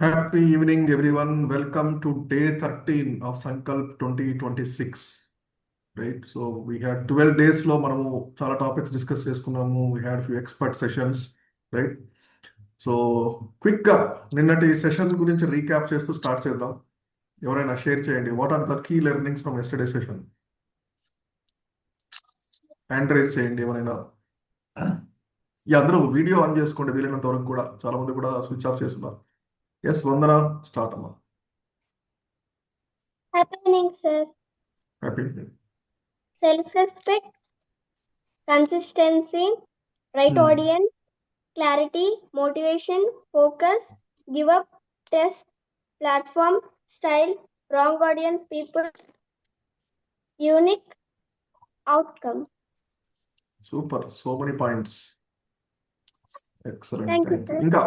Happy evening, everyone. Welcome to day 13 of Sankalp 2026. Right? So we had 12 days లో మనము చాలా topics discuss చేసుకున్నాము. We had few expert sessions, right? So quick గా నిన్నటి session గురించి recap చేస్తూ start చేద్దాం. ఎవరైనా షేర్ చేయండి. What are the key learnings from yesterday session? Hand raise చేయండి ఎవరైనా. ఈ అందరూ వీడియో ఆన్ చేసుకోండి వీలైనంత వరకు కూడా. చాలా మంది కూడా స్విచ్ ఆఫ్ చేస్తున్నారు. ఎస్ వందన, స్టార్ట్ అమ్మా. Happening, sir. Happy. Self-respect, consistency, right audience, clarity, motivation, focus, give up, test, platform, style, wrong audience, people, unique, outcome. Super, so many points. Excellent, Thank you, thank you. sir. ఇంకా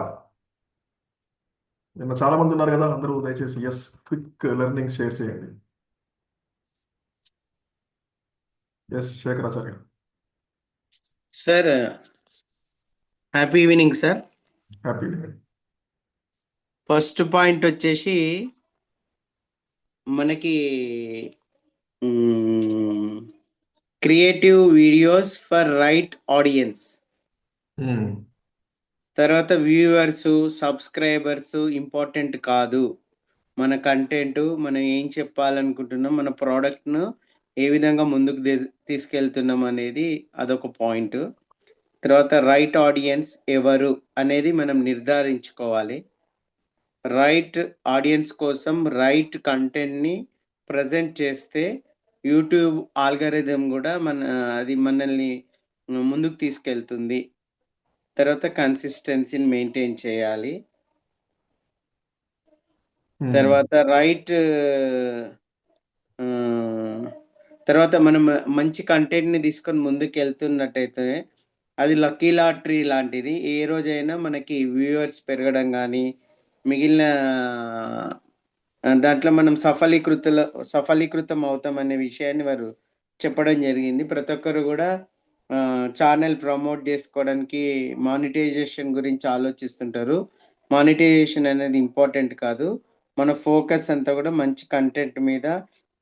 నిన్న చాలా మంది ఉన్నారు కదా, అందరూ దయచేసి S quick learning share చేయండి. S Sekharacharya. Sir happy evening sir. Happy. First point వచ్చేసి మనకి creative videos for right audience, తర్వాత వ్యూవర్స్ సబ్స్క్రైబర్స్ ఇంపార్టెంట్ కాదు. మన కంటెంట్, మనం ఏం చెప్పాలనుకుంటున్నాం, మన ప్రోడక్ట్ను ఏ విధంగా ముందుకు తీసుకెళ్తున్నాం అనేది అదొక పాయింట్. తర్వాత రైట్ ఆడియన్స్ ఎవరు అనేది మనం నిర్ధారించుకోవాలి. రైట్ ఆడియన్స్ కోసం రైట్ కంటెంట్ని ప్రజెంట్ చేస్తే యూట్యూబ్ ఆల్గరిథం కూడా అది మనల్ని ముందుకు తీసుకెళ్తుంది. తర్వాత కన్సిస్టెన్సీని మెయింటైన్ చేయాలి. తర్వాత తర్వాత మనం మంచి కంటెంట్ని తీసుకొని ముందుకు వెళ్తున్నట్టయితే అది లక్కీ లాటరీ లాంటిది. ఏ రోజైనా మనకి వ్యూవర్స్ పెరగడం కానీ మిగిలిన దాంట్లో మనం సఫలీకృతం అవుతామనే విషయాన్ని వారు చెప్పడం జరిగింది. ప్రతి ఒక్కరు కూడా ఛానల్ ప్రమోట్ చేసుకోవడానికి మానిటైజేషన్ గురించి ఆలోచిస్తుంటారు. మానిటైజేషన్ అనేది ఇంపార్టెంట్ కాదు. మన ఫోకస్ అంతా కూడా మంచి కంటెంట్ మీద,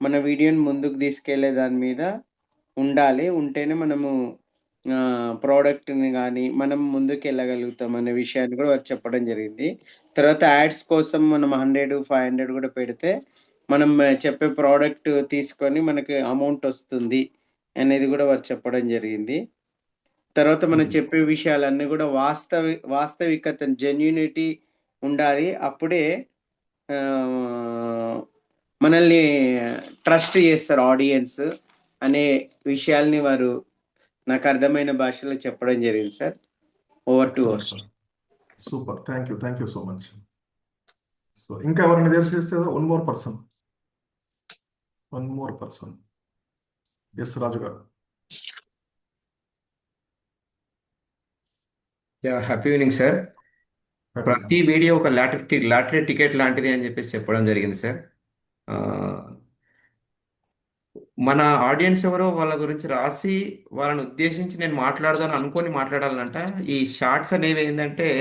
మన వీడియోని ముందుకు తీసుకెళ్లే దాని మీద ఉండాలి. ఉంటేనే మనము ప్రోడక్ట్ని కానీ మనం ముందుకు వెళ్ళగలుగుతాం అనే విషయాన్ని కూడా వారు చెప్పడం జరిగింది. తర్వాత యాడ్స్ కోసం మనం 100, 500 కూడా పెడితే మనం చెప్పే ప్రోడక్ట్ తీసుకొని మనకి అమౌంట్ వస్తుంది అనేది కూడా వారు చెప్పడం జరిగింది. తర్వాత మనం చెప్పే విషయాలన్నీ కూడా వాస్తవికత, జెన్యూనిటీ ఉండాలి. అప్పుడే మనల్ని ట్రస్ట్ చేస్తారు ఆడియన్స్ అనే విషయాల్ని వారు నాకు అర్థమైన భాషలో చెప్పడం జరిగింది sir. Over to host. Super, thank you so much. So ఇంకా ఎవరైనా చేస్తే వన్ మోర్ పర్సన్. ఎస్ రాజు గారు. Happy evening sir. ప్రతి వీడియో ఒక లాటరీ టికెట్ లాంటిది అని చెప్పేసి చెప్పడం జరిగింది సార్. మన ఆడియన్స్ ఎవరో వాళ్ళ గురించి రాసి వాళ్ళని ఉద్దేశించి నేను మాట్లాడదాను అనుకొని మాట్లాడాలంట. ఈ షార్ట్స్ అనేవి ఏంటంటే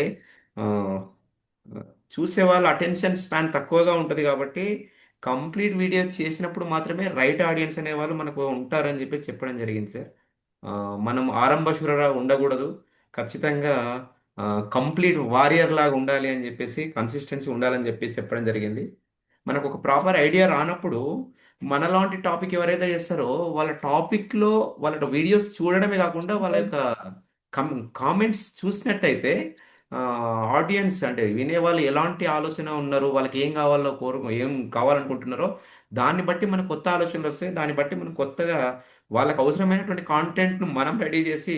చూసే వాళ్ళ అటెన్షన్ స్పాన్ తక్కువగా ఉంటుంది కాబట్టి కంప్లీట్ వీడియో చేసినప్పుడు మాత్రమే రైట్ ఆడియన్స్ అనేవాళ్ళు మనకు ఉంటారని చెప్పేసి చెప్పడం జరిగింది సార్. మనం ఆరంభశూరగా ఉండకూడదు, ఖచ్చితంగా కంప్లీట్ వారియర్ లాగా ఉండాలి అని చెప్పేసి, కన్సిస్టెన్సీ ఉండాలని చెప్పేసి చెప్పడం జరిగింది. మనకు ఒక ప్రాపర్ ఐడియా రానప్పుడు మనలాంటి టాపిక్ ఎవరైతే చేస్తారో వాళ్ళ టాపిక్లో వాళ్ళ వీడియోస్ చూడడమే కాకుండా వాళ్ళ యొక్క కామెంట్స్ చూసినట్టయితే ఆడియన్స్ అంటే వినేవాళ్ళు ఎలాంటి ఆలోచన ఉన్నారు, వాళ్ళకి ఏం కావాలనుకుంటున్నారో దాన్ని బట్టి మనకు కొత్త ఆలోచనలు వస్తాయి. దాన్ని బట్టి మనం కొత్తగా వాళ్ళకి అవసరమైనటువంటి కాంటెంట్ను మనం రెడీ చేసి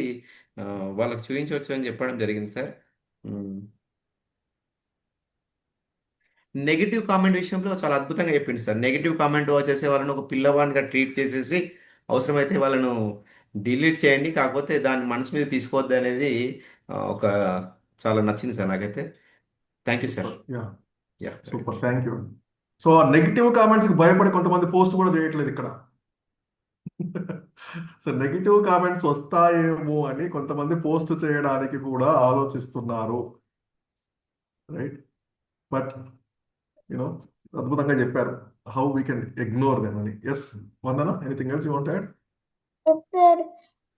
వాళ్ళకి చూపించవచ్చు అని చెప్పడం జరిగింది సార్. నెగిటివ్ కామెంట్ విషయంలో చాలా అద్భుతంగా చెప్పింది సార్. నెగిటివ్ కామెంట్ చేసే వాళ్ళని ఒక పిల్లవాడిగా ట్రీట్ చేసేసి అవసరమైతే వాళ్ళను డిలీట్ చేయండి, కాకపోతే దాన్ని మనసు మీద తీసుకోవద్దు అనేది ఒక చాలా నచ్చింది సార్ నాకైతే. Thank you sir. Super, thank you. So ఆ నెగిటివ్ కామెంట్స్కి భయపడి కొంతమంది పోస్ట్ కూడా చేయట్లేదు ఇక్కడ. సో నెగిటివ్ కామెంట్స్ వస్తాయేమో అని కొంతమంది పోస్ట్ చేయడానికి కూడా ఆలోచిస్తున్నారు, రైట్? బట్ యూనో అద్భుతంగా చెప్పారు how we can ignore them అని. Yes Vandana, anything else you want add? Sir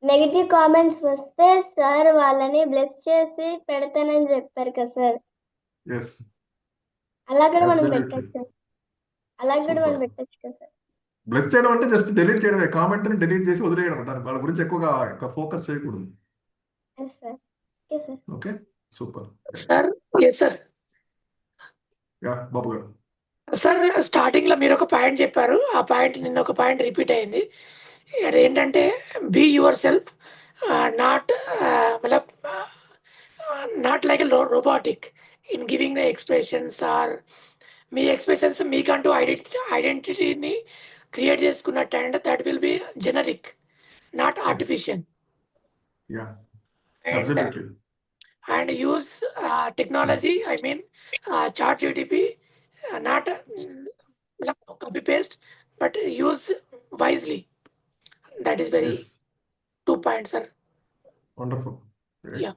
negative comments వస్తే సార్ వాళ్ళని బ్లెస్ చేసి పెడతానని చెప్పారు కదా సార్, ఎస్, అలా కూడా మనం అబ్సల్యూట్లీ, పెట్టచ్చు, అలా కూడా మనం సూపర్. పెట్టచ్చు కదా సార్. బ్లెస్ చేయడం అంటే జస్ట్ డిలీట్ చేయడమే, కామెంట్ని డిలీట్ చేసి వదిలేయడం, దాని వాళ్ళ గురించి ఎక్కువగా ఫోకస్ చేయకూడదు. Yes sir. Okay sir. Okay, super. Sir yes sir. Yeah Babu garu. Sir స్టార్టింగ్లో మీరు ఒక పాయింట్ చెప్పారు, ఆ పాయింట్ నిన్న ఒక పాయింట్ రిపీట్ అయింది. అదేంటంటే బీ యువర్ సెల్ఫ్, నాట్ మతలబ్ not like robotic in giving the expressions, or మీ ఎక్స్ప్రెషన్స్ మీకంటూ ఐడెంటిటీని క్రియేట్ చేసుకున్నట్టు, and that will be generic, not as, artificial. Yeah, and absolutely. and use technology, I mean chat GTP, not copy paste, but use wisely. That is very yes, 2 points, sir. Wonderful, Yeah.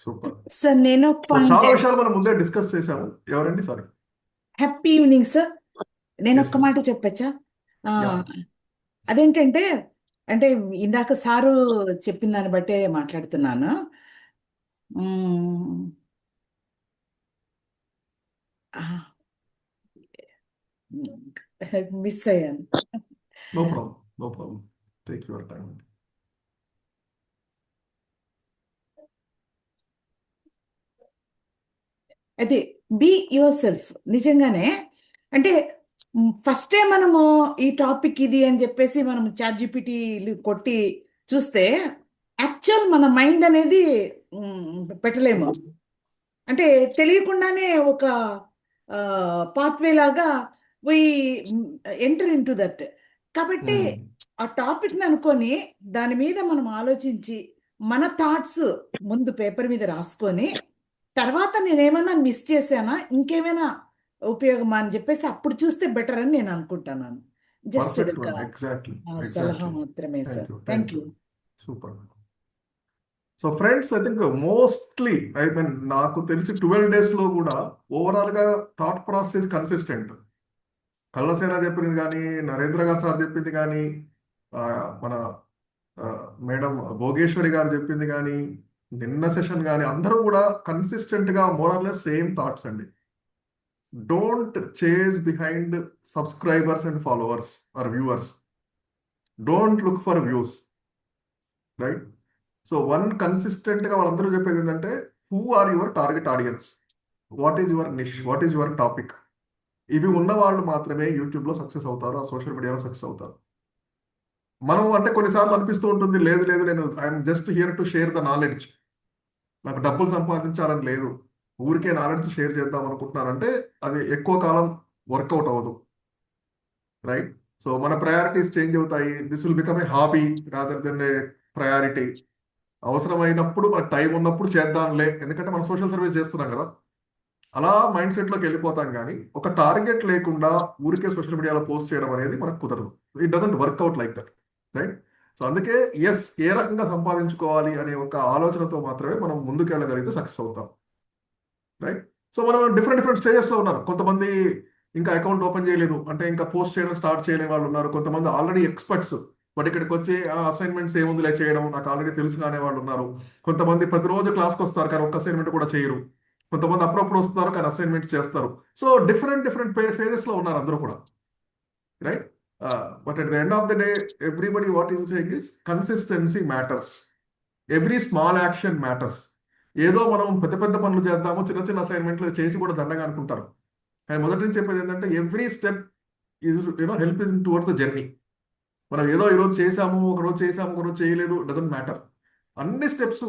Super. Sir నేను ఒక so point చాలా విషయాలు మనం ముందే discuss చేసాము. ఎవరండి? Sorry. Happy evening sir. నేను Yes, ఒక్క ma'am. మాట చెప్పచ్చా? Yeah. అదేంటంటే అంటే ఇందాక సారు చెప్పిన దాన్ని బట్టే మాట్లాడుతున్నాను. మిస్ అయ్యాను. No problem, no problem, take your time. అయితే బీ యువర్ సెల్ఫ్ నిజంగానే అంటే ఫస్టే మనము ఈ టాపిక్ ఇది అని చెప్పేసి మనం చాట్ జీపీటీ కొట్టి చూస్తే యాక్చువల్ మన మైండ్ అనేది పెట్టలేము. అంటే తెలియకుండానే ఒక పాత్వే లాగా we enter into that. కాబట్టి ఆ టాపిక్ని అనుకొని దాని మీద మనం ఆలోచించి మన థాట్స్ ముందు పేపర్ మీద రాసుకొని తర్వాత నేనేమైనా మిస్ చేశానా, ఇంకేమైనా ఉపయోగమా అని చెప్పేసి అప్పుడు చూస్తే బెటర్ అని నేను అనుకుంటున్నాను. జస్ట్ పర్ఫెక్ట్, ఒక ఎగ్జాక్ట్లీ, సలహా మాత్రమే sir. Thank you. Super. So friends, I think mostly I mean నాకు తెలిసి 12 days లో కూడా ఓవరాల్గా థాట్ ప్రాసెస్ కన్సిస్టెంట్. కళ్ళసేన చెప్పింది కానీ, నరేంద్ర గారు సార్ చెప్పింది కానీ, మన మేడం భోగేశ్వరి గారు చెప్పింది కానీ, నిన్న సెషన్ కానీ అందరూ కూడా కన్సిస్టెంట్గా మోరల్లెస్ సేమ్ థాట్స్ అండి. Don't chase behind subscribers and followers or viewers. Don't look for views, right? So one కన్సిస్టెంట్గా వాళ్ళందరూ చెప్పేది ఏంటంటే, who are your target audience, what is your niche, what is your topic. ఇవి ఉన్న వాళ్ళు మాత్రమే యూట్యూబ్లో సక్సెస్ అవుతారు, ఆ సోషల్ మీడియాలో సక్సెస్ అవుతారు. మనం అంటే కొన్నిసార్లు అనిపిస్తూ ఉంటుంది, లేదు లేదు నేను I'm just hear to share the knowledge, నాకు డబ్బులు సంపాదించాలని లేదు, ఊరికే నాలెడ్జ్ షేర్ చేద్దాం అనుకుంటున్నానంటే అది ఎక్కువ కాలం వర్కౌట్ అవ్వదు, రైట్? సో మన ప్రయారిటీస్ చేంజ్ అవుతాయి. This will become a hobby rather than A priority. అవసరమైనప్పుడు మనకు టైం ఉన్నప్పుడు చేద్దాంలే, ఎందుకంటే మనం సోషల్ సర్వీస్ చేస్తున్నాం కదా, అలా మైండ్ సెట్లోకి వెళ్ళిపోతాం. కానీ ఒక టార్గెట్ లేకుండా ఊరికే సోషల్ మీడియాలో పోస్ట్ చేయడం అనేది మనకు కుదరదు. It doesn't work out like that, right? So అందుకే ఎస్, ఏ రకంగా సంపాదించుకోవాలి అనే ఒక ఆలోచనతో మాత్రమే మనం ముందుకు వెళ్ళగలిగితే సక్సెస్ అవుతాం, రైట్? సో మనం డిఫరెంట్ స్టేజెస్లో ఉన్నారు. కొంతమంది ఇంకా అకౌంట్ ఓపెన్ చేయలేదు, అంటే ఇంకా పోస్ట్ చేయడం స్టార్ట్ చేయలేని వాళ్ళు ఉన్నారు. కొంతమంది ఆల్రెడీ ఎక్స్పర్ట్స్, బట్ ఇక్కడికి వచ్చి అసైన్మెంట్స్ ఏముందిలే చేయడం, నాకు ఆల్రెడీ తెలుసు అనే వాళ్ళు ఉన్నారు. కొంతమంది ప్రతిరోజు క్లాస్కి వస్తారు కానీ ఒక్క అసైన్మెంట్ కూడా చేయరు. కొంతమంది అప్పుడప్పుడు వస్తున్నారు కానీ అసైన్మెంట్స్ చేస్తారు. సో డిఫరెంట్ ఫేజెస్లో ఉన్నారు అందరూ కూడా, right? But at the end of the day everybody what is saying is consistency matters. Every small action matters. ఏదో మనం పెద్ద పెద్ద పనులు చేద్దాము, చిన్న చిన్న అసైన్మెంట్లు చేసి కూడా దండగా అనుకుంటారు. కానీ మొదటి నుంచి చెప్పేది ఏంటంటే every step is help is towards the journey. మనం ఏదో ఈరోజు చేసాము, ఒకరోజు చేయలేదు, డజంట్ మ్యాటర్. అన్ని స్టెప్స్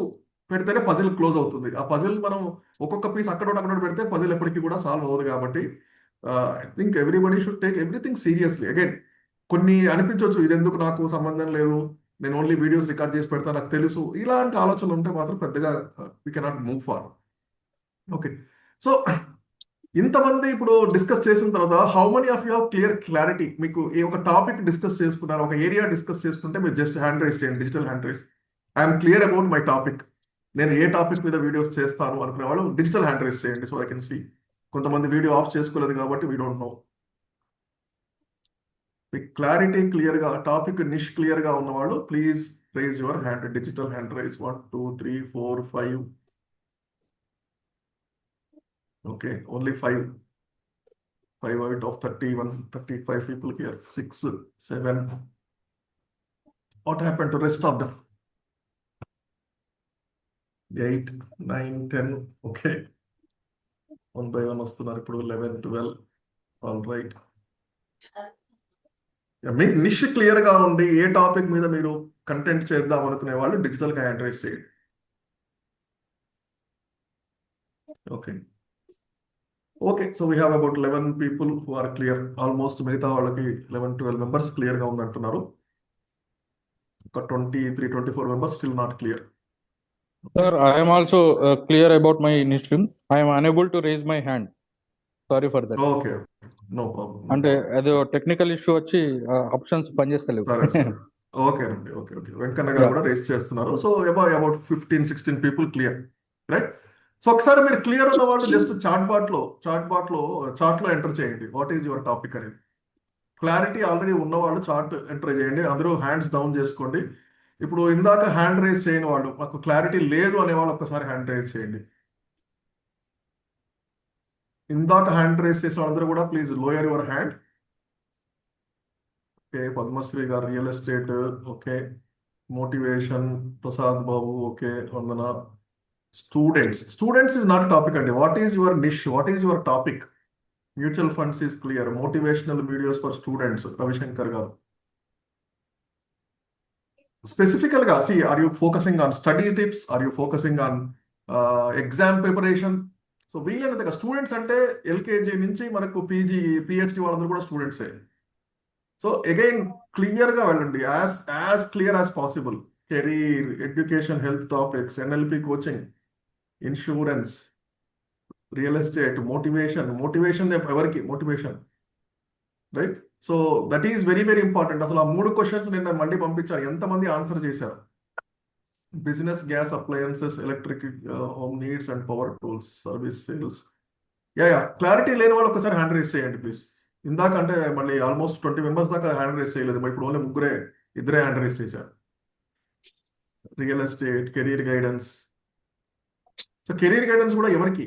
పెడితేనే పజిల్ క్లోజ్ అవుతుంది. ఆ పజిల్ మనం ఒక్కొక్క పీస్ అక్కడోటి పెడితే పజిల్ ఎప్పటికీ కూడా సాల్వ్ అవ్వదు. కాబట్టి I think everybody should take everything seriously. Again కొన్ని అనిపించవచ్చు, ఇది ఎందుకు నాకు సంబంధం లేదు, నేను ఓన్లీ వీడియోస్ రికార్డ్ చేసి పెడతా, నాకు తెలుసు, ఇలాంటి ఆలోచనలు ఉంటే మాత్రం పెద్దగా we cannot move forward. Okay, so ఇంతమంది ఇప్పుడు డిస్కస్ చేసిన తర్వాత how many of you have clarity? మీకు ఈ ఒక టాపిక్ డిస్కస్ చేసుకున్నారు, ఒక ఏరియా డిస్కస్ చేసుకుంటే మీరు జస్ట్ హ్యాండ్ రైస్ చేయండి, digital hand raise. I'm clear about my topic, నేను ఏ టాపిక్ మీద వీడియోస్ చేస్తాను అనుకునే వాళ్ళు డిజిటల్ హ్యాండ్ రైస్ చేయండి, సో ఐ కెన్ సీ. కొంతమంది వీడియో ఆఫ్ చేసుకోలేదు కాబట్టి వీ డోంట్ నో. మీకు క్లారిటీ క్లియర్గా, టాపిక్ నిష్ క్లియర్గా ఉన్నవాళ్ళు please rise your hand, digital hand raise. 1 2 3 4 5. Okay, only 5 out of 31 35 people here. 6 7. What happened to rest of them? 8 9 10. Okay, 1 by 1 వస్తున్నారు ఇప్పుడు. 11 12. All right. మీకు నిష్ క్లియర్గా ఉండి ఏ టాపిక్ మీద మీరు కంటెంట్ చేద్దాం అనుకునే వాళ్ళు డిజిటల్గా హ్యాండ్ రైజ్ చేయండి. Okay okay, so we have about 11 people who are clear. Almost మిగతా వాళ్ళకి 11-12 members క్లియర్గా ఉంది అంటున్నారు. ఒక 23-24 members still not clear. Sir, I am also clear about my issue. I am unable to raise my hand. Sorry for that. Okay, no problem. అంటే అది technical issue వచ్చి options పనిచేస్తలేవు. సరే సరే, ఓకే అండి. ఓకే ఓకే, వెంకన్న గారు కూడా race చేస్తున్నారు. So about 15-16 people clear, right? So ఒకసారి మీరు క్లియర్ ఉన్న వాళ్ళు జస్ట్ చాట్లో ఎంటర్ చేయండి వాట్ ఈజ్ యువర్ టాపిక్ అనేది. క్లారిటీ ఆల్రెడీ ఉన్నవాళ్ళు చార్ట్ ఎంటర్ చేయండి. అందరూ హ్యాండ్స్ డౌన్ చేసుకోండి. ఇప్పుడు ఇందాక హ్యాండ్ రైజ్ చేయని వాళ్ళు, మాకు క్లారిటీ లేదు అనేవాళ్ళు ఒక్కసారి హ్యాండ్ రైజ్ చేయండి. ఇందాక హ్యాండ్ రైజ్ చేసిన వాళ్ళందరూ కూడా please lower your hand. Okay, Padmasri garu real estate, okay. Motivation Prasad Babu, okay. Vandana. Students is not a topic అండి. What is your niche, what is your topic? Mutual funds is clear. Motivational videos for students, Ravishankar garu. స్పెసిఫికల్గా are you focusing on study tips, are you focusing on exam preparation? So వీలైనంతగా students అంటే LKG నుంచి మనకు PG PhD వాళ్ళందరూ కూడా స్టూడెంట్సే. So again క్లియర్గా వెళ్ళండి, as clear as possible. Career, education, health topics, NLP coaching, insurance, real estate, motivation ఎవరికి motivation, right? So that is very very important. అసలు ఆ 3 questions నిన్న మళ్ళీ పంపించారు, ఎంతమంది ఆన్సర్ చేశారు? Business, gas appliances, electric home needs and power tools, service, sales. Yeah clarity లేని వాళ్ళు ఒకసారి హ్యాండ్ రైజ్ చేయండి ప్లీజ్. ఇందాక అంటే మళ్ళీ ఆల్మోస్ట్ 20 members దాకా హ్యాండ్ రైజ్ చేయలేదు, ఇప్పుడు ఓన్లీ ఇద్దరే హ్యాండ్ రైజ్ చేశారు. Real estate, career guidance. So career guidance కూడా ఎవరికి?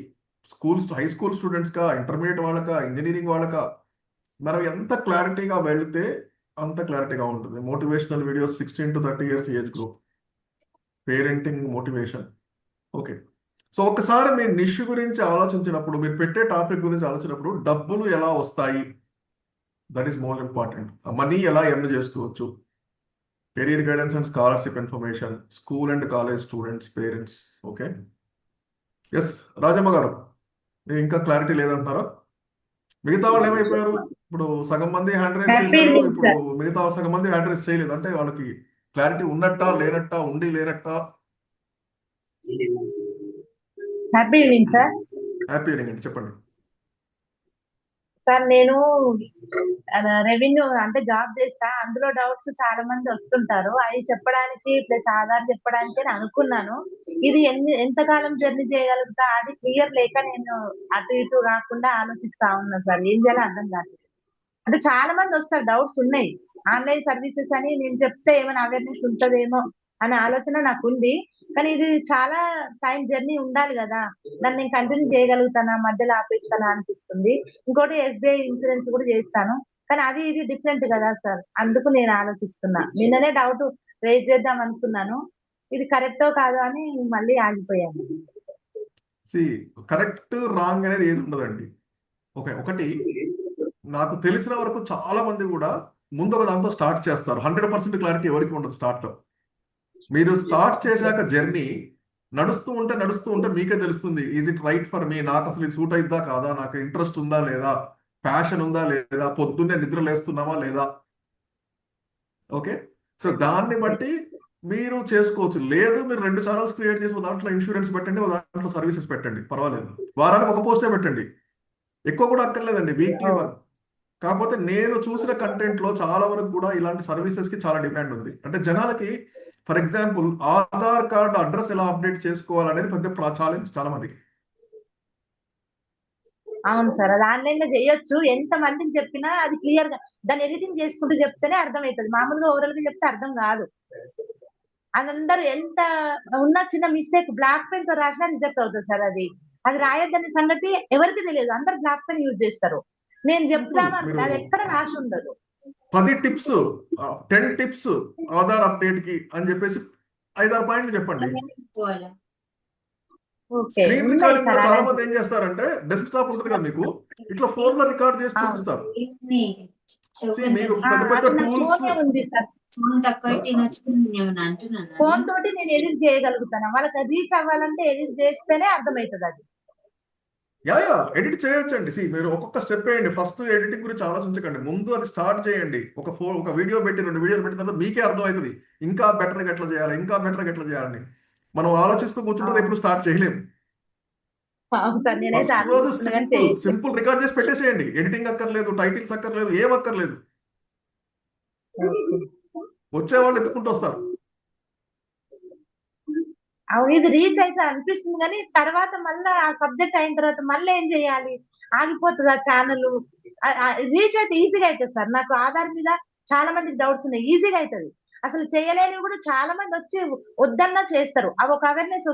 హై స్కూల్ స్టూడెంట్స్కా, ఇంటర్మీడియట్ వాళ్ళకా, ఇంజనీరింగ్ వాళ్ళకా? మనం ఎంత క్లారిటీగా వెళితే అంత క్లారిటీగా ఉంటుంది. Motivational videos 16 to 30 years age group, parenting, motivation. Okay, so ఒకసారి మీరు నిష్ గురించి ఆలోచించినప్పుడు, మీరు పెట్టే టాపిక్ గురించి ఆలోచించినప్పుడు డబ్బులు ఎలా వస్తాయి, that is more important. Money ఎలా ఎర్న్ చేసుకోవచ్చు, career guidance and scholarship information, school and college students, parents. Okay, yes Rajamma garu, మీరు ఇంకా క్లారిటీ లేదంటున్నారా? మిగతా వాళ్ళు ఏమైపోయారు? ఇప్పుడు సగం మంది హ్యాండ్ రైజ్ చేశారు, ఇప్పుడు మిగతా సగం మంది హ్యాండ్ రైజ్ చేయలేదు. అంటే వాళ్ళకి క్లారిటీ ఉన్నట్టా, లేనట్టా, ఉండి లేనట్టా? Happy evening sir. Happy evening అండి, చెప్పండి. సార్ నేను రెవెన్యూ అంటే జాబ్ చేస్తా, అందులో డౌట్స్ చాలా మంది వస్తుంటారు. అవి చెప్పడానికి ప్లస్ ఆధార్ చెప్పడానికి నేను అనుకున్నాను. ఇది ఎంతకాలం జర్నీ చేయగలుగుతా అది క్లియర్ లేక నేను అటు ఇటు కాకుండా ఆలోచిస్తా ఉన్నా సార్. ఏం చేయాలో అర్థం కాదు. అంటే చాలా మంది వస్తారు, డౌట్స్ ఉన్నాయి. ఆన్లైన్ సర్వీసెస్ అని నేను చెప్తే ఏమైనా అవేర్నెస్ ఉంటదేమో అనే ఆలోచన నాకు ఉంది. కానీ ఇది చాలా టైం జర్నీ ఉండాలి కదా, దాన్ని నేను కంటిన్యూ చేయగలుగుతానా, మధ్యలో ఆపేస్తానా అనిపిస్తుంది. ఇంకోటి SBI ఇన్సూరెన్స్ కూడా చేస్తాను, కానీ అది ఇది డిఫరెంట్ కదా సార్. అందుకు నేను ఆలోచిస్తున్నా. నిన్ననే డౌట్ రేజ్ చేద్దాం అనుకున్నాను, ఇది కరెక్టో కాదో అని మళ్ళీ ఆగిపోయాను. కరెక్ట్ రాంగ్ అనేది ఏది ఉండదండి. ఓకే, ఒకటి నాకు తెలిసిన వరకు చాలా మంది కూడా ముందు ఒక దాంతో స్టార్ట్ చేస్తారు. 100% క్లారిటీ ఎవరికి ఉండదు స్టార్ట్. మీరు స్టార్ట్ చేశాక జర్నీ నడుస్తూ ఉంటే మీకే తెలుస్తుంది, is it right for me, నాకు అసలు ఇది సూట్ అయిద్దా కాదా, నాకు ఇంట్రెస్ట్ ఉందా లేదా, ప్యాషన్ ఉందా లేదా, పొద్దున్నే నిద్ర లేస్తున్నామా లేదా. ఓకే, సో దాన్ని బట్టి మీరు చేసుకోవచ్చు. లేదు మీరు 2 ఛానల్స్ క్రియేట్ చేసి దాంట్లో ఇన్సూరెన్స్ పెట్టండి, దాంట్లో సర్వీసెస్ పెట్టండి, పర్వాలేదు. వారానికి ఒక పోస్టే పెట్టండి, ఎక్కువ కూడా అక్కర్లేదండి, వీక్లీ 1. కాకపోతే నేను చూసిన కంటెంట్లో చాలా వరకు కూడా ఇలాంటి సర్వీసెస్కి చాలా డిమాండ్ ఉంది. అంటే జనాలకి for example Aadhaar card address ఎలా అప్డేట్ చేసుకోవాలనేది పెద్ద ఛాలెంజ్ చాలా మందికి. అవును సార్, అది ఆన్లైన్ లో చేయొచ్చు. ఎంత మందికి చెప్పినా అది క్లియర్ గా దాన్ని ఎడిటింగ్ చేసుకుంటూ చెప్తేనే అర్థమవుతుంది. మామూలుగా ఓవరాల్ గా చెప్తే అర్థం కాదు. అదందరూ ఎంత ఉన్న చిన్న మిస్టేక్ బ్లాక్ పెన్ తో రాసినా రిజెక్ట్ అవుతుంది సార్. అది అది రాయొద్దనే సంగతి ఎవరికి తెలియదు, అందరు బ్లాక్ పెన్ యూజ్ చేస్తారు. నేను సింపుల్. చెప్తాను మీరు అనుకుంటే అది ఎక్కడ రాసి ఉండదు. 10 టిప్స్ 10 టిప్స్ ఆధార్ అప్డేట్ కి అని చెప్పేసి 5-6 పాయింట్లు చెప్పండి. ఓకే, స్క్రీన్ ఉన్నాయి రికార్డింగ్ సార్ కూడా చాలా అలాంటివి. మంది ఏం చేస్తారంటే డెస్క్ టాప్ ఉంటుంది కదా మీకు, ఇట్లా ఫోన్ లో రికార్డ్ చేసి అవును. చూపిస్తారు. మీకు ఆ, పెద్ద పెద్ద అది నా టూల్స్ ఫోనే ఉంది సార్. ఫోన్ తోటి నేను ఎడిట్ చేయగలుగుతాను. వాళ్ళకి అది రీచ్ అవ్వాలంటే ఎడిట్ చేస్తేనే అర్థమవుతుంది అది. యా ఎడిట్ చేయొచ్చండి. మీరు ఒక్కొక్క స్టెప్ వేయండి. ఫస్ట్ ఎడిటింగ్ గురించి ఆలోచించకండి, ముందు అది స్టార్ట్ చేయండి. ఒక వీడియో పెట్టి 2 వీడియోలు పెట్టిన తర్వాత మీకే అర్థమవుతుంది ఇంకా బెటర్గా ఎట్లా చేయాలి, ఇంకా బెటర్గా ఎట్లా చేయాలని. మనం ఆలోచిస్తూ కూర్చుంటే అవును. ఎప్పుడు స్టార్ట్ చేయలేము. అవును సార్, నేనైతే ఫస్ట్ రోజు ఆలోచిస్తున్నా కానీ చేయట్లేదు. సింపుల్ రికార్డ్ చేసి పెట్టేసేయండి. ఎడిటింగ్ అక్కర్లేదు, టైటిల్స్ అక్కర్లేదు, ఏం అక్కర్లేదు. ఓకే. వచ్చే వాళ్ళు ఎత్తుకుంటూ వస్తారు. అవును, ఇది రీచ్ అయితే అనిపిస్తుంది కానీ తర్వాత మళ్ళీ ఆ సబ్జెక్ట్ అయిన తర్వాత మళ్ళీ ఏం చేయాలి, ఆగిపోతుంది ఆ ఛానల్. రీచ్ అయితే ఈజీగా అవుతుంది సార్. నాకు ఆధార్ మీద చాలా మందికి డౌట్స్ ఉన్నాయి, ఈజీగా అవుతుంది. అసలు చేయలేని కూడా చాలా మంది వచ్చి వద్దన్నా చేస్తారు. అవి ఒక అవేర్నెస్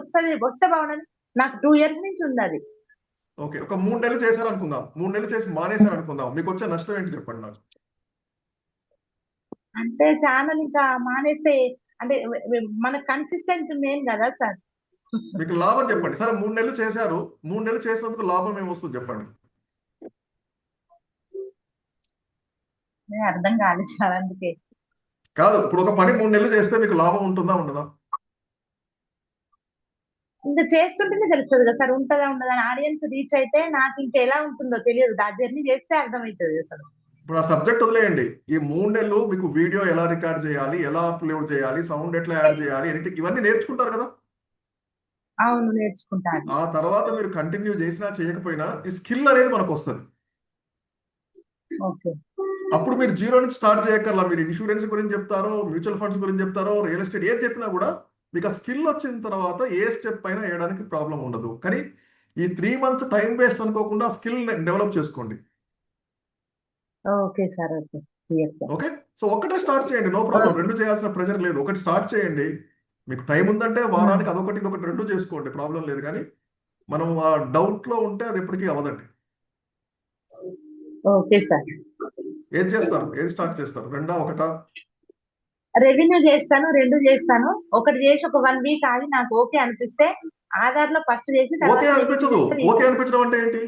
వస్తే బాగుండని నాకు 2 years నుంచి ఉంది అది. ఓకే, ఒక 3 నెలలు చేశారు అనుకుందాం, 3 నెలలు చేసి మానేశారు అనుకుందాం, మీకు వచ్చే నష్టం ఏంటి చెప్పండి నాకు. అంటే ఛానల్ ఇంకా మానేస్తే అంటే మన కన్సిస్టెంట్ మెయిన్ కదా సార్. మీకు లాభం చెప్పండి. సరే 3 నెలలు చేశారు, 3 నెలలు చేసినందుకు లాభం ఏమొస్తుంది చెప్పండి. అర్థం కాలేదు సార్ అందుకే. కాదు, ఇప్పుడు ఒక పని 3 నెలలు చేస్తే మీకు లాభం ఉంటుందా ఉండదా? ఇంకా చేస్తుంటేనే తెలుస్తుంది కదా సార్, ఉంటుందా ఉండదా అని. ఆడియన్స్ రీచ్ అయితే నాకు ఇంకా ఎలా ఉంటుందో తెలియదు, ఆ జర్నీ చేస్తే అర్థమవుతుంది అసలు. ఇప్పుడు ఆ సబ్జెక్ట్ వదిలేయండి. ఈ 3 నెలలు మీకు వీడియో ఎలా రికార్డ్ చేయాలి, ఎలా అప్లోడ్ చేయాలి, సౌండ్ ఎట్లా యాడ్ చేయాలి, ఎడిటింగ్ ఇవన్నీ నేర్చుకుంటారు కదా. అవును, నేర్చుకుంటాను. ఆ తర్వాత మీరు కంటిన్యూ చేసినా చేయకపోయినా ఈ స్కిల్ అనేది మనకు వస్తుంది. ఓకే. అప్పుడు మీరు జీరో నుంచి స్టార్ట్ చేయక్కర్లా. మీరు ఇన్సూరెన్స్ గురించి చెప్తారో, మ్యూచువల్ ఫండ్స్ గురించి చెప్తారో, రియల్ ఎస్టేట్ ఏది చెప్పినా కూడా మీకు ఆ స్కిల్ వచ్చిన తర్వాత ఏ స్టెప్ అయినా వేయడానికి ప్రాబ్లం ఉండదు. కానీ ఈ 3 months టైం వేస్ట్ అనుకోకుండా స్కిల్ డెవలప్ చేసుకోండి. Okay sir, okay, clear sir. Okay, so ఒకటే స్టార్ట్ చేయండి, నో ప్రాబ్లం. 2 చేయాల్సిన ప్రెజర్ లేదు, ఒకటి స్టార్ట్ చేయండి. మీకు టైం ఉందంటే వారానికి అదొకటి ఇంకొకటి 2 చేసుకోండి, ప్రాబ్లం లేదు. కానీ మనం ఆ డౌట్లో ఉంటే అది ఎప్పటికీ అవ్వదండి. Okay sir. ఏది చేస్తారు, ఏది స్టార్ట్ చేస్తారు, 2 ఒకటా? రెవెన్యూ చేస్తాను, 2 చేస్తాను. ఒకటి చేసి ఒక 1 week ఆగి నాకు ఓకే అనిపిస్తే ఆధార్ లో ఫస్ట్ చేసి ఓకే తర్వాత అనిపించదు. ఓకే అనిపించడం అంటే ఏంటి?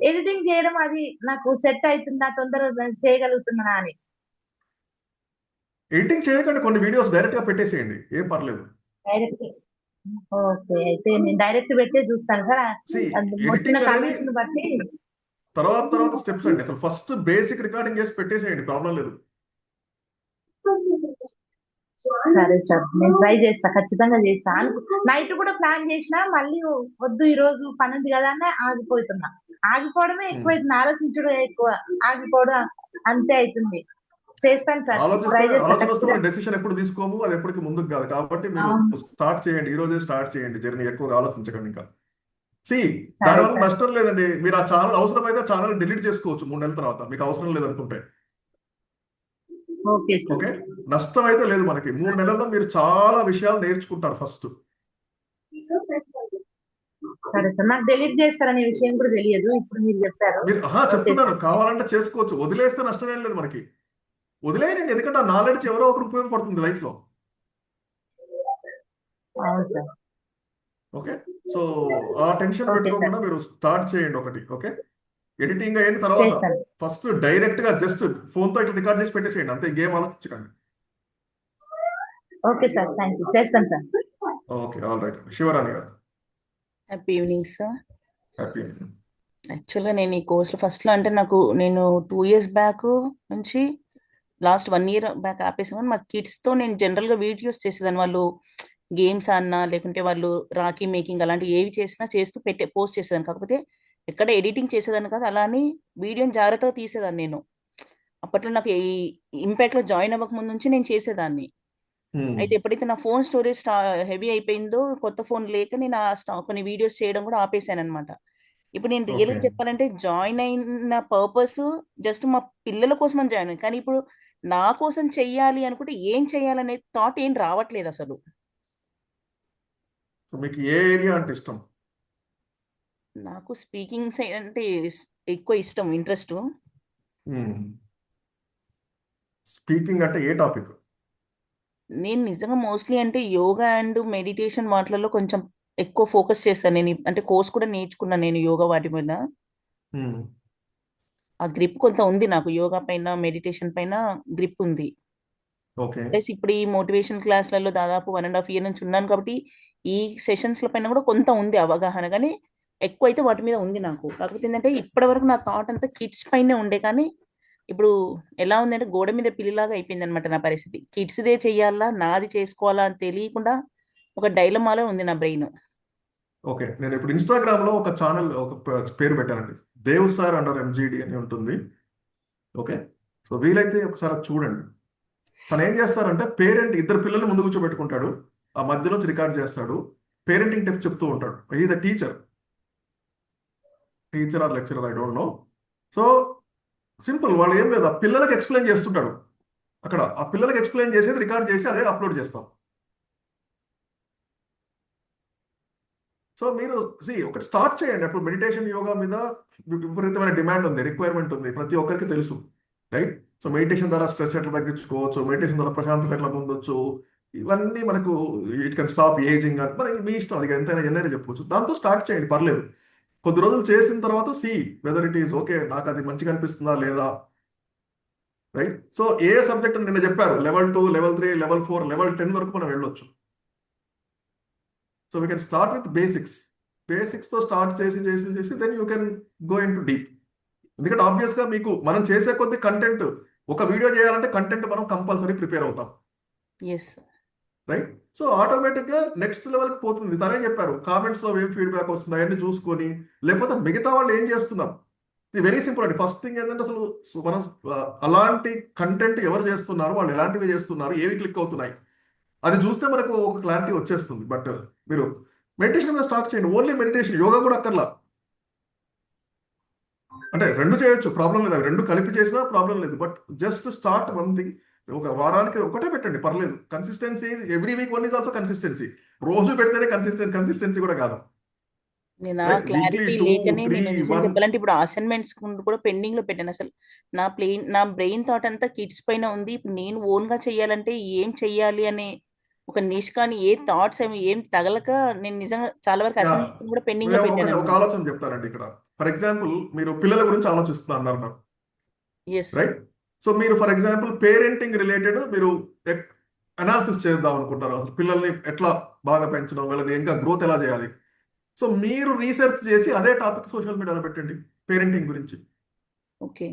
ఎడిటింగ్ చేయడం అది నాకు సెట్ అవుతుందా, తొందరగా చేయగలుగుతున్నా అని. ఎడిటింగ్ చేయకండి, కొన్ని వీడియోస్ డైరెక్ట్ గా పెట్టేసేయండి, ఏం పర్లేదు. డైరెక్ట్. ఓకే, అయితే నేను డైరెక్ట్ పెట్టే చూస్తాను సార్. See, వచ్చిన ఎడిటింగ్ అనేది కమెంట్స్ ని బట్టి. తర్వాత స్టెప్స్ అండి. అసలు ఫస్ట్ బేసిక్ రికార్డింగ్ చేసి పెట్టేసేయండి, ప్రాబ్లం లేదు. సరే సార్, నేను ట్రై చేస్తా, ఖచ్చితంగా చేస్తాను. నైట్ కూడా ప్లాన్ చేసినా మళ్ళీ వద్దు ఈ రోజు పని ఉంది కదా అని ఆగిపోతున్నా. ఆగిపోవడమే ఎక్కువైతుంది, ఆలోచించడం ఎక్కువ, ఆగిపోవడం అంతే అవుతుంది. చేస్తాను సార్, ట్రై చేస్తా ఆలోచన వస్తే ఖచ్చితంగా. మనం డెసిషన్ ఎప్పుడు తీసుకోము, అది ఎప్పటికి ముందుకు కాదు. కాబట్టి మీరు అవును. స్టార్ట్ చేయండి, ఈ రోజే స్టార్ట్ చేయండి జర్నీ, ఎక్కువగా ఆలోచించకండి ఇంకా. సరే దానివల్ల సార్. నష్టం లేదండి. మీరు ఆ ఛానల్ అవసరమైతే ఛానల్ డిలీట్ చేసుకోవచ్చు 3 నెలల తర్వాత, మీకు అవసరం లేదనుకుంటే. Okay sir. ఓకే, నష్టం అయితే లేదు మనకి. 3 నెలల్లో మీరు చాలా విషయాలు నేర్చుకుంటారు ఫస్ట్. సరే సార్, నాకు డిలీట్ చేస్తారనే విషయం కూడా తెలియదు, ఇప్పుడు మీరు చెప్పారు. మీరు ఓకే చెప్తున్నాను, సార్. కావాలంటే చేసుకోవచ్చు, వదిలేస్తే నష్టం ఏం లేదు మనకి. వదిలేయండి, ఎందుకంటే ఆ నాలెడ్జ్ ఎవరో ఒకరు ఉపయోగపడుతుంది లైఫ్ లో. అవును సార్. ఓకే, సో ఆ టెన్షన్ ఓకే పెట్టుకోకుండా సార్, మీరు స్టార్ట్ చేయండి ఒకటి. ఓకే, ఎడిటింగ్ అయిన తర్వాత చేస్తాను. ఫస్ట్ డైరెక్ట్ గా జస్ట్ ఫోన్ తో ఇట్లా రికార్డ్ చేసి పెట్టేసేయండి, అంతే, ఇంకేం ఆలోచించకండి. ఓకే సార్, థ్యాంక్ యూ, చేస్తాను sir. Okay, all right. Shivarani గారు, హ్యాపీ ఈవినింగ్ సార్. హ్యాపీ. యాక్చువల్గా నేను ఈ కోర్సులో ఫస్ట్లో అంటే నేను 2 years బ్యాక్ నుంచి లాస్ట్ 1 year బ్యాక్ ఆపేసాను. కానీ మా కిడ్స్తో నేను జనరల్గా వీడియోస్ చేసేదాన్ని. వాళ్ళు గేమ్స్ అన్నా లేకుంటే వాళ్ళు రాఖీ మేకింగ్ అలాంటివి ఏవి చేసినా చేస్తూ పోస్ట్ చేసేదాన్ని. కాకపోతే ఎక్కడ ఎడిటింగ్ చేసేదాన్ని కాదు, అలా అని వీడియోని జాగ్రత్తగా తీసేదాన్ని నేను. అప్పట్లో నాకు ఈ ఇంపాక్ట్లో జాయిన్ అవ్వక ముందు నుంచి నేను చేసేదాన్ని. అయితే ఎప్పుడైతే నా ఫోన్ స్టోరేజ్ హెవీ అయిపోయిందో, కొత్త ఫోన్ లేక నేను కొన్ని వీడియోస్ చేయడం కూడా ఆపేసాను అనమాట. ఇప్పుడు నేను రియల్గా ఓకే. చెప్పాలంటే జాయిన్ అయిన పర్పస్ జస్ట్ మా పిల్లల కోసం అని జాయిన్ అయ్యాను. కానీ ఇప్పుడు నా కోసం చెయ్యాలి అనుకుంటే ఏం చెయ్యాలనే థాట్ ఏం రావట్లేదు అసలు. సో మీకు ఏ ఏరియా అంటే ఇష్టం? నాకు స్పీకింగ్ సైడ్ అంటే ఎక్కువ ఇష్టం, ఇంట్రెస్ట్. స్పీకింగ్ అంటే ఏ టాపిక్? నేను నిజంగా మోస్ట్లీ అంటే యోగా అండ్ మెడిటేషన్ వాటిలలో కొంచెం ఎక్కువ ఫోకస్ చేస్తాను. నేను అంటే కోర్స్ కూడా నేర్చుకున్నాను నేను యోగా వాటి మీద. ఆ గ్రిప్ కొంత ఉంది నాకు, యోగా పైన మెడిటేషన్ పైన గ్రిప్ ఉంది. ఓకే. ప్లస్ ఇప్పుడు ఈ మోటివేషన్ క్లాస్లలో దాదాపు 1.5 year నుంచి ఉన్నాను కాబట్టి ఈ సెషన్స్ల పైన కూడా కొంత ఉంది అవగాహన, కానీ ఎక్కువ అయితే వాటి మీద ఉంది నాకు. కాకపోతే ఏంటంటే ఇప్పటి వరకు నా థాట్ అంతా కిడ్స్ పైనే ఉండే, కానీ ఇప్పుడు ఎలా ఉందంటే గోడ మీద పిల్లిలాగా అయిపోయింది అనమాట నా పరిస్థితి. కిడ్స్దే చెయ్యాలా నాది చేసుకోవాలా అని తెలియకుండా ఒక డైలమాలో ఉంది నా బ్రెయిన్. ఓకే. నేను ఇప్పుడు ఇన్స్టాగ్రామ్లో ఒక ఛానల్ పేరు పెట్టానండి, దేవ్ సార్ అండర్ ఎంజీడి అని ఉంటుంది. ఓకే. సో వీలైతే ఒకసారి అది చూడండి. తను ఏం చేస్తారంటే పేరెంట్ ఇద్దరు పిల్లల్ని ముందు కూర్చోబెట్టుకుంటాడు, ఆ మధ్యలో రికార్డ్ చేస్తాడు, పేరెంటింగ్ టిప్స్ చెప్తూ ఉంటాడు. Is a teacher or lecturer, I don't know. So simple, వాళ్ళు ఏం లేదు, ఆ పిల్లలకి ఎక్స్ప్లెయిన్ చేస్తుంటాడు అక్కడ. ఆ పిల్లలకి ఎక్స్ప్లెయిన్ చేసేది రికార్డ్ చేసి అదే అప్లోడ్ చేస్తాం. సో మీరు ఒకటి స్టార్ట్ చేయండి. అప్పుడు మెడిటేషన్ యోగా మీద విపరీతమైన డిమాండ్ ఉంది, రిక్వైర్మెంట్ ఉంది, ప్రతి ఒక్కరికి తెలుసు, రైట్? సో మెడిటేషన్ ద్వారా స్ట్రెస్ ఎట్లా తగ్గించుకోవచ్చు, మెడిటేషన్ ద్వారా ప్రశాంతత ఎట్లా పొందొచ్చు, ఇవన్నీ మనకు ఇట్ కెన్ స్టాప్ ఏజింగ్ అని మరి మీ ఇష్టం, అది ఎంతైనా ఎన్నైనా చెప్పవచ్చు. దాంతో స్టార్ట్ చేయండి, పర్లేదు. కొద్ది రోజులు చేసిన తర్వాత వెదర్ ఇట్ ఈస్ ఓకే, నాకు అది మంచిగా అనిపిస్తుందా లేదా, రైట్? సో ఏ సబ్జెక్ట్ నిన్న చెప్పారు, లెవెల్ 2, లెవెల్ 3, లెవెల్ 4, లెవెల్ 10 వరకు మనం వెళ్ళొచ్చు. So we can start with బేసిక్స్తో స్టార్ట్ చేసి then you can go into deep. ఎందుకంటే ఆబ్వియస్గా మీకు మనం చేసే కొద్ది కంటెంట్, ఒక వీడియో చేయాలంటే కంటెంట్ మనం కంపల్సరీ ప్రిపేర్ అవుతాం, ఎస్. రైట్? సో ఆటోమేటిక్గా నెక్స్ట్ లెవెల్కి పోతుంది. తనే చెప్పారు కామెంట్స్లో ఏం ఫీడ్బ్యాక్ వస్తుంది అవన్నీ చూసుకొని, లేకపోతే మిగతా వాళ్ళు ఏం చేస్తున్నారు. ఇది వెరీ సింపుల్ అండి. ఫస్ట్ థింగ్ ఏంటంటే అసలు మనం అలాంటి కంటెంట్ ఎవరు చేస్తున్నారు, వాళ్ళు ఎలాంటివి చేస్తున్నారు, ఏవి క్లిక్ అవుతున్నాయి, అది చూస్తే మనకు ఒక క్లారిటీ వచ్చేస్తుంది. బట్ మీరు మెడిటేషన్ మీద స్టార్ట్ చేయండి, ఓన్లీ మెడిటేషన్, యోగా కూడా అక్కర్లా. అంటే రెండు చేయొచ్చు, ప్రాబ్లం లేదు, అవి రెండు కలిపి చేసినా ప్రాబ్లం లేదు. But just start one thing. ఒక వారానికి ఒకటే పెట్టండి, పర్లేదు. Consistency every week one is also consistency. రోజు పెడితేనే కన్సిస్టెన్సీ కూడా కాదు, నేను ఆ రైట్? వీక్లీ క్లారిటీ 2, లేకనే 3, నేను నిజం 1. చెప్పాలంటే ఇప్పుడు అసైన్మెంట్స్ కూడా పెండింగ్ లో పెట్టాను. అసలు నా బ్రెయిన్ థాట్ అంతా కిడ్స్ పైన ఉంది. ఇప్పుడు నేను ఓన్ గా చెయ్యాలంటే ఏం చెయ్యాలి అనే ఒక నిష్, కానీ ఏ థాట్స్ ఏం తగలక నేను నిజంగా చాలా వరకు యా, అసైన్మెంట్స్ కూడా పెండింగ్ లో పెట్టాను ఒక అనమాట. ఆలోచన చెప్తానండి ఇక్కడ. ఫర్ ఎగ్జాంపుల్ మీరు పిల్లల గురించి ఆలోచిస్తున్నా అన్నారు, ఎస్. రైట్? సో మీరు ఫర్ ఎగ్జాంపుల్ పేరెంటింగ్ రిలేటెడ్ మీరు అనాలిసిస్ చేద్దాం అనుకుంటారు, అసలు పిల్లల్ని ఎట్లా బాగా పెంచడం, వాళ్ళని ఇంకా గ్రోత్ ఎలా చేయాలి. సో మీరు రీసెర్చ్ చేసి అదే టాపిక్ సోషల్ మీడియాలో పెట్టండి, పేరెంటింగ్ గురించి. ఓకే.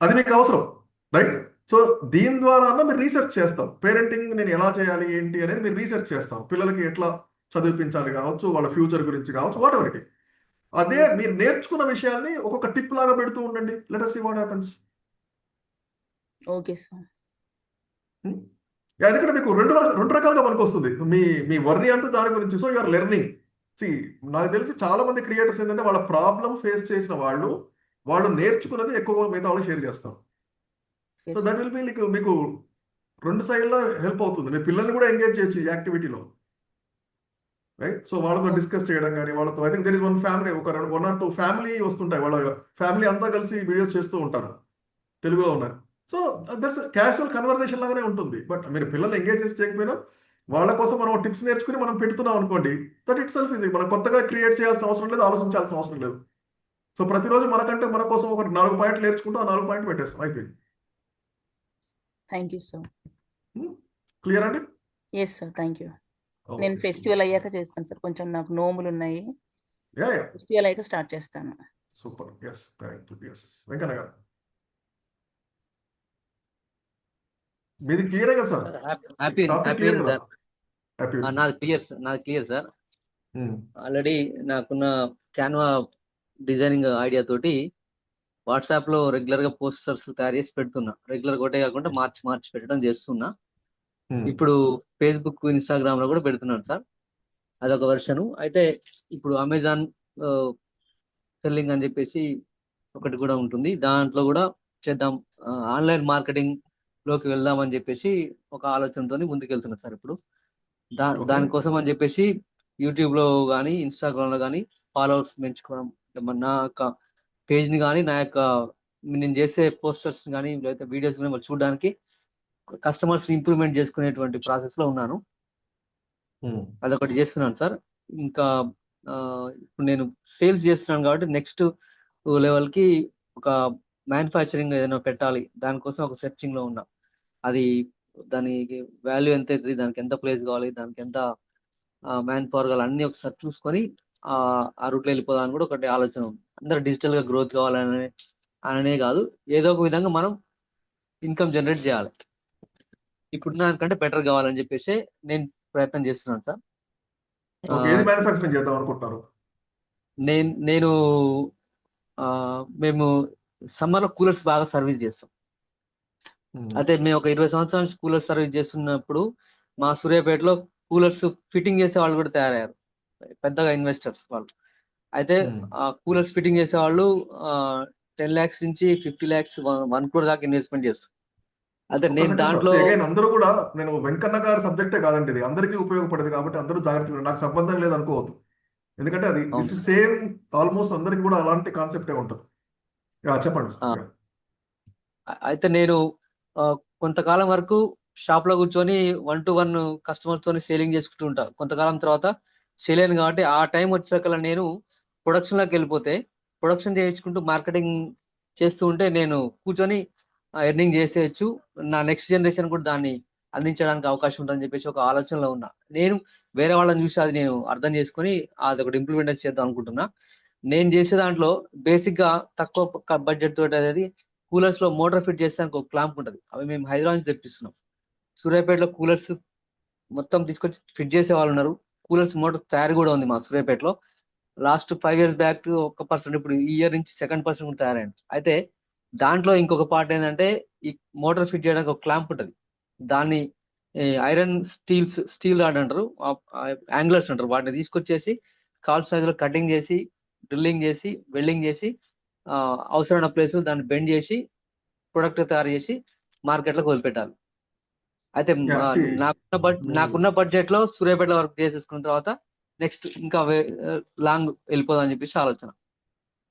అది మీకు అవసరం, రైట్? సో దీని ద్వారా మీరు రీసెర్చ్ చేస్తాం, పేరెంటింగ్ నేను ఎలా చేయాలి ఏంటి అనేది మీరు రీసెర్చ్ చేస్తాం. పిల్లలకి ఎట్లా చదివించాలి కావచ్చు, వాళ్ళ ఫ్యూచర్ గురించి కావచ్చు, వాట్ ఎవర్ ఇట్. అదే మీరు నేర్చుకున్న విషయాన్ని ఒక్కొక్క టిప్ లాగా పెడుతూ ఉండండి. Let us see what happens. Okay sir. ఎందుకంటే మీకు రెండు రకాలుగా మనకు వస్తుంది. మీ వర్రీ అంతా దాని గురించి. So you're learning. నాకు తెలిసి చాలా మంది క్రియేటర్స్ ఏంటంటే వాళ్ళ ప్రాబ్లం ఫేస్ చేసిన వాళ్ళు నేర్చుకున్నది ఎక్కువ మిగతా వాళ్ళు షేర్ చేస్తారు. సో దట్ విల్ బి మీకు రెండు సైడ్లో హెల్ప్ అవుతుంది. మీ పిల్లల్ని కూడా ఎంగేజ్ చేయొచ్చు ఈ యాక్టివిటీలో, రైట్? సో వాళ్ళతో డిస్కస్ చేయడం కానీ, వాళ్ళతో I think there is one family, ఒక 1 or 2 ఫ్యామిలీ వస్తుంటాయి, వాళ్ళ ఫ్యామిలీ అంతా కలిసి వీడియోస్ చేస్తూ ఉంటారు, తెలుగులో ఉన్నారు. సో దట్స్ క్యాజువల్ కన్వర్సేషన్ లాగానే ఉంటుంది. బట్ మీరు పిల్లల్ని ఎంగేజ్ చేసి చేయకపోయినా వాళ్ళ కోసం మనం టిప్స్ నేర్చుకుని మనం పెడుతున్నాం అనుకోండి, దట్ ఇట్ సెల్ఫ్ ఈజీ. మనం కొత్తగా క్రియేట్ చేయాల్సిన అవసరం లేదు, ఆలోచించాల్సిన అవసరం లేదు. సో ప్రతిరోజు మనకంటే మన కోసం ఒక 4 పాయింట్లు నేర్చుకుంటూ ఆ 4 పాయింట్లు పెట్టేస్తాం, అయిపోయింది. Thank you sir. క్లియర్ అండి? Yes sir, thank you. నేను ఫెస్టివల్ అయ్యాక చేస్తాను సార్, కొంచెం నాకు నోములు ఉన్నాయి. ఫెస్టివల్ అయ్యాక స్టార్ట్ చేస్తాను. Super. Yes, thank you. Yes, Venkanna garu మీది క్లియర్ కదా సార్? Happy clear sir. నాది క్లియర్ సార్. ఆల్రెడీ నాకున్న క్యాన్వా డిజైనింగ్ ఐడియా తోటి వాట్సాప్ లో రెగ్యులర్ గా పోస్టర్స్ తయారు చేసి పెడుతున్నా. రెగ్యులర్ ఒకటే కాకుండా మార్చి పెట్టడం చేస్తున్నా. ఇప్పుడు ఫేస్బుక్, ఇన్స్టాగ్రామ్ లో కూడా పెడుతున్నాను సార్. అదొక వెర్షన్. అయితే ఇప్పుడు అమెజాన్ సెల్లింగ్ అని చెప్పేసి ఒకటి కూడా ఉంటుంది. దాంట్లో కూడా చేద్దాం, ఆన్లైన్ మార్కెటింగ్ లోకి వెళ్దాం అని చెప్పేసి ఒక ఆలోచనతో ముందుకెళ్తున్నా సార్. ఇప్పుడు ఓకే దానికోసం అని చెప్పేసి యూట్యూబ్ లో కానీ ఇన్స్టాగ్రామ్ లో కానీ ఫాలోవర్స్ పెంచుకోవడం, నా యొక్క పేజ్ ని కానీ, నా యొక్క నేను చేసే పోస్టర్స్ కానీ లేకపోతే వీడియోస్ కానీ వాళ్ళు చూడడానికి, కస్టమర్స్ ఇంప్రూవ్మెంట్ చేసుకునేటువంటి ప్రాసెస్ లో ఉన్నాను. అదొకటి చేస్తున్నాను సార్. ఇంకా ఇప్పుడు నేను సేల్స్ చేస్తున్నాను కాబట్టి నెక్స్ట్ లెవెల్ కి ఒక మ్యానుఫ్యాక్చరింగ్ ఏదైనా పెట్టాలి, దానికోసం ఒక సెర్చింగ్ లో ఉన్నా. అది దానికి వాల్యూ ఎంత అవుతుంది, దానికి ఎంత ప్లేస్ కావాలి, దానికి ఎంత మ్యాన్ పవర్ కావాలి, అన్ని ఒకసారి చూసుకొని ఆ రూట్లో వెళ్ళిపోదామని కూడా ఒకటి ఆలోచన ఉంది. అందరూ డిజిటల్ గా గ్రోత్ కావాలనే కాదు, ఏదో ఒక విధంగా మనం ఇన్కమ్ జనరేట్ చేయాలి, ఇప్పుడున్న దానికంటే బెటర్ కావాలని చెప్పేసి నేను ప్రయత్నం చేస్తున్నాను సార్. ఓకే ఏది మ్యానుఫ్యాక్చరింగ్ చేద్దాం అనుకుంటున్నారు? నేను మేము సమ్మర్లో కూలర్స్ బాగా సర్వీస్ చేస్తాం. అయితే మేము ఒక 20 సంవత్సరాల నుంచి కూలర్ సర్వీస్ చేస్తున్నప్పుడు మా సూర్యాపేటలో కూలర్స్ ఫిట్టింగ్ చేసే వాళ్ళు కూడా తయారయ్యారు, పెద్దగా ఇన్వెస్టర్స్ వాళ్ళు. అయితే కూలర్స్ ఫిట్టింగ్ చేసే వాళ్ళు 10 lakhs నుంచి 50 lakhs 1 crore దాకా ఇన్వెస్ట్మెంట్ చేస్తారు. అయితే నేను దాంట్లో అందరూ కూడా, నేను వెంకన్న గారి సబ్జెక్టే కాదండి, ఇది అందరికీ ఉపయోగపడేది కాబట్టి అందరూ జాగ్రత్తగా, నాకు సంబంధం లేదు అనుకోవద్దు, ఎందుకంటే అది దిస్ సేమ్ ఆల్మోస్ట్ అందరికి కూడా అలాంటి కాన్సెప్టే ఉంటుంది. చెప్పండి సార్. అయితే నేను కొంతకాలం వరకు షాప్ లో కూర్చొని 1-to-1 కస్టమర్ తోని సేలింగ్ చేసుకుంటూ ఉంటా. కొంతకాలం తర్వాత చేయలేను కాబట్టి ఆ టైం వచ్చాక నేను ప్రొడక్షన్ లోకి వెళ్ళిపోతే, ప్రొడక్షన్ చేయించుకుంటూ మార్కెటింగ్ చేస్తూ ఉంటే నేను కూర్చొని ఎర్నింగ్ చేసేయచ్చు, నా నెక్స్ట్ జనరేషన్ కూడా దాన్ని అందించడానికి అవకాశం ఉంటుందని చెప్పేసి ఒక ఆలోచనలో ఉన్నా. నేను వేరే వాళ్ళని చూసి అది నేను అర్థం చేసుకుని అది ఒకటి ఇంప్లిమెంట్ చేద్దాం అనుకుంటున్నా. నేను చేసే దాంట్లో బేసిక్ గా తక్కువ బడ్జెట్ తోటి అనేది కూలర్స్ లో మోటార్ ఫిట్ చేస్తానికి ఒక క్లాంప్ ఉంటుంది. అవి మేము హైదరాబాద్ నుంచి తెప్పిస్తున్నాం. సూర్యాపేటలో కూలర్స్ మొత్తం తీసుకొచ్చి ఫిట్ చేసే వాళ్ళు ఉన్నారు. కూలర్స్ మోటార్ తయారు కూడా ఉంది మా సూర్యాపేటలో. లాస్ట్ 5 years బ్యాక్ 1%, ఇప్పుడు ఈ ఇయర్ నుంచి 2% కూడా తయారైంది. అయితే దాంట్లో ఇంకొక పార్ట్ ఏంటంటే, ఈ మోటార్ ఫిట్ చేయడానికి ఒక క్లాంప్ ఉంటుంది. దాన్ని ఐరన్ స్టీల్ రాడ్ అంటారు, యాంగ్లర్స్ అంటారు. వాటిని తీసుకొచ్చేసి కాల్ సైజులో కటింగ్ చేసి, డ్రిల్లింగ్ చేసి, వెల్డింగ్ చేసి, అవసరమైన ప్లేస్ దాన్ని బెండ్ చేసి ప్రొడక్ట్ తయారు చేసి మార్కెట్లోకి వదిలిపెట్టాలి. అయితే నాకున్న బడ్జెట్ లో సూర్యాపేట వర్క్ చేసేసుకున్న తర్వాత నెక్స్ట్ ఇంకా లాంగ్ వెళ్ళిపోదని చెప్పేసి ఆలోచన.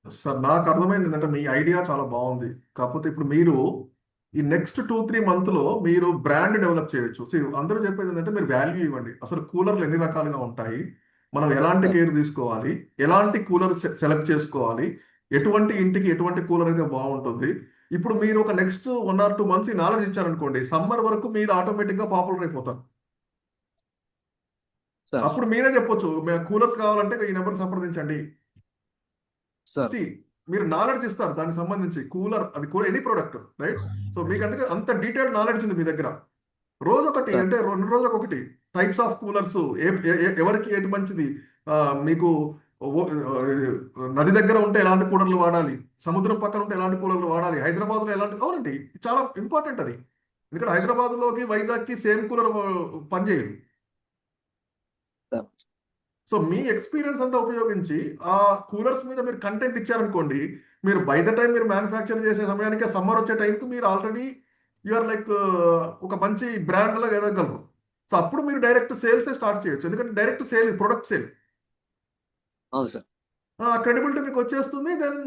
సార్ నాకు అర్థమైంది ఏంటంటే మీ ఐడియా చాలా బాగుంది, కాకపోతే ఇప్పుడు మీరు ఈ నెక్స్ట్ 2-3 months లో మీరు బ్రాండ్ డెవలప్ చేయొచ్చు. అందరూ చెప్పేది ఏంటంటే మీరు వాల్యూ ఇవ్వండి. అసలు కూలర్లు ఎన్ని రకాలుగా ఉంటాయి, మనం ఎలాంటి కేర్ తీసుకోవాలి, ఎలాంటి కూలర్ సెలెక్ట్ చేసుకోవాలి, ఎటువంటి ఇంటికి ఎటువంటి కూలర్ అయితే బాగుంటుంది. ఇప్పుడు మీరు ఒక నెక్స్ట్ 1 or 2 months ఈ నాలెడ్జ్ ఇచ్చారనుకోండి, సమ్మర్ వరకు మీరు ఆటోమేటిక్గా పాపులర్ అయిపోతారు. అప్పుడు మీరే చెప్పొచ్చు, మేము కూలర్స్ కావాలంటే ఈ నెంబర్ సంప్రదించండి. మీరు నాలెడ్జ్ ఇస్తారు దానికి సంబంధించి, కూలర్ అది కూడా ఎనీ ప్రోడక్ట్, రైట్? సో మీకు అందుకే అంత డీటెయిల్డ్ నాలెడ్జ్ ఉంది మీ దగ్గర. రోజు ఒకటి అంటే 2 రోజులకు ఒకటి టైప్స్ ఆఫ్ కూలర్స్, ఎవరికి ఏది మంచిది, మీకు నది దగ్గర ఉంటే ఎలాంటి కూలర్లు వాడాలి, సముద్రం పక్కన ఉంటే ఎలాంటి కూలర్లు వాడాలి, హైదరాబాద్లో ఎలాంటి, అవునండి చాలా ఇంపార్టెంట్ అది. ఎందుకంటే హైదరాబాద్లోకి వైజాగ్కి సేమ్ కూలర్ పనిచేయదు. సో మీ ఎక్స్పీరియన్స్ అంతా ఉపయోగించి ఆ కూలర్స్ మీద మీరు కంటెంట్ ఇచ్చారనుకోండి, మీరు బై ద టైం మీరు మ్యానుఫ్యాక్చర్ చేసే సమయానికి సమ్మర్ వచ్చే టైంకి మీరు ఆల్రెడీ యూఆర్ లైక్ ఒక మంచి బ్రాండ్ లాగా ఎదగలరు. సో అప్పుడు మీరు డైరెక్ట్ సేల్సే స్టార్ట్ చేయొచ్చు, ఎందుకంటే direct sale, product sale, credibility మీకు వచ్చేస్తుంది. దెన్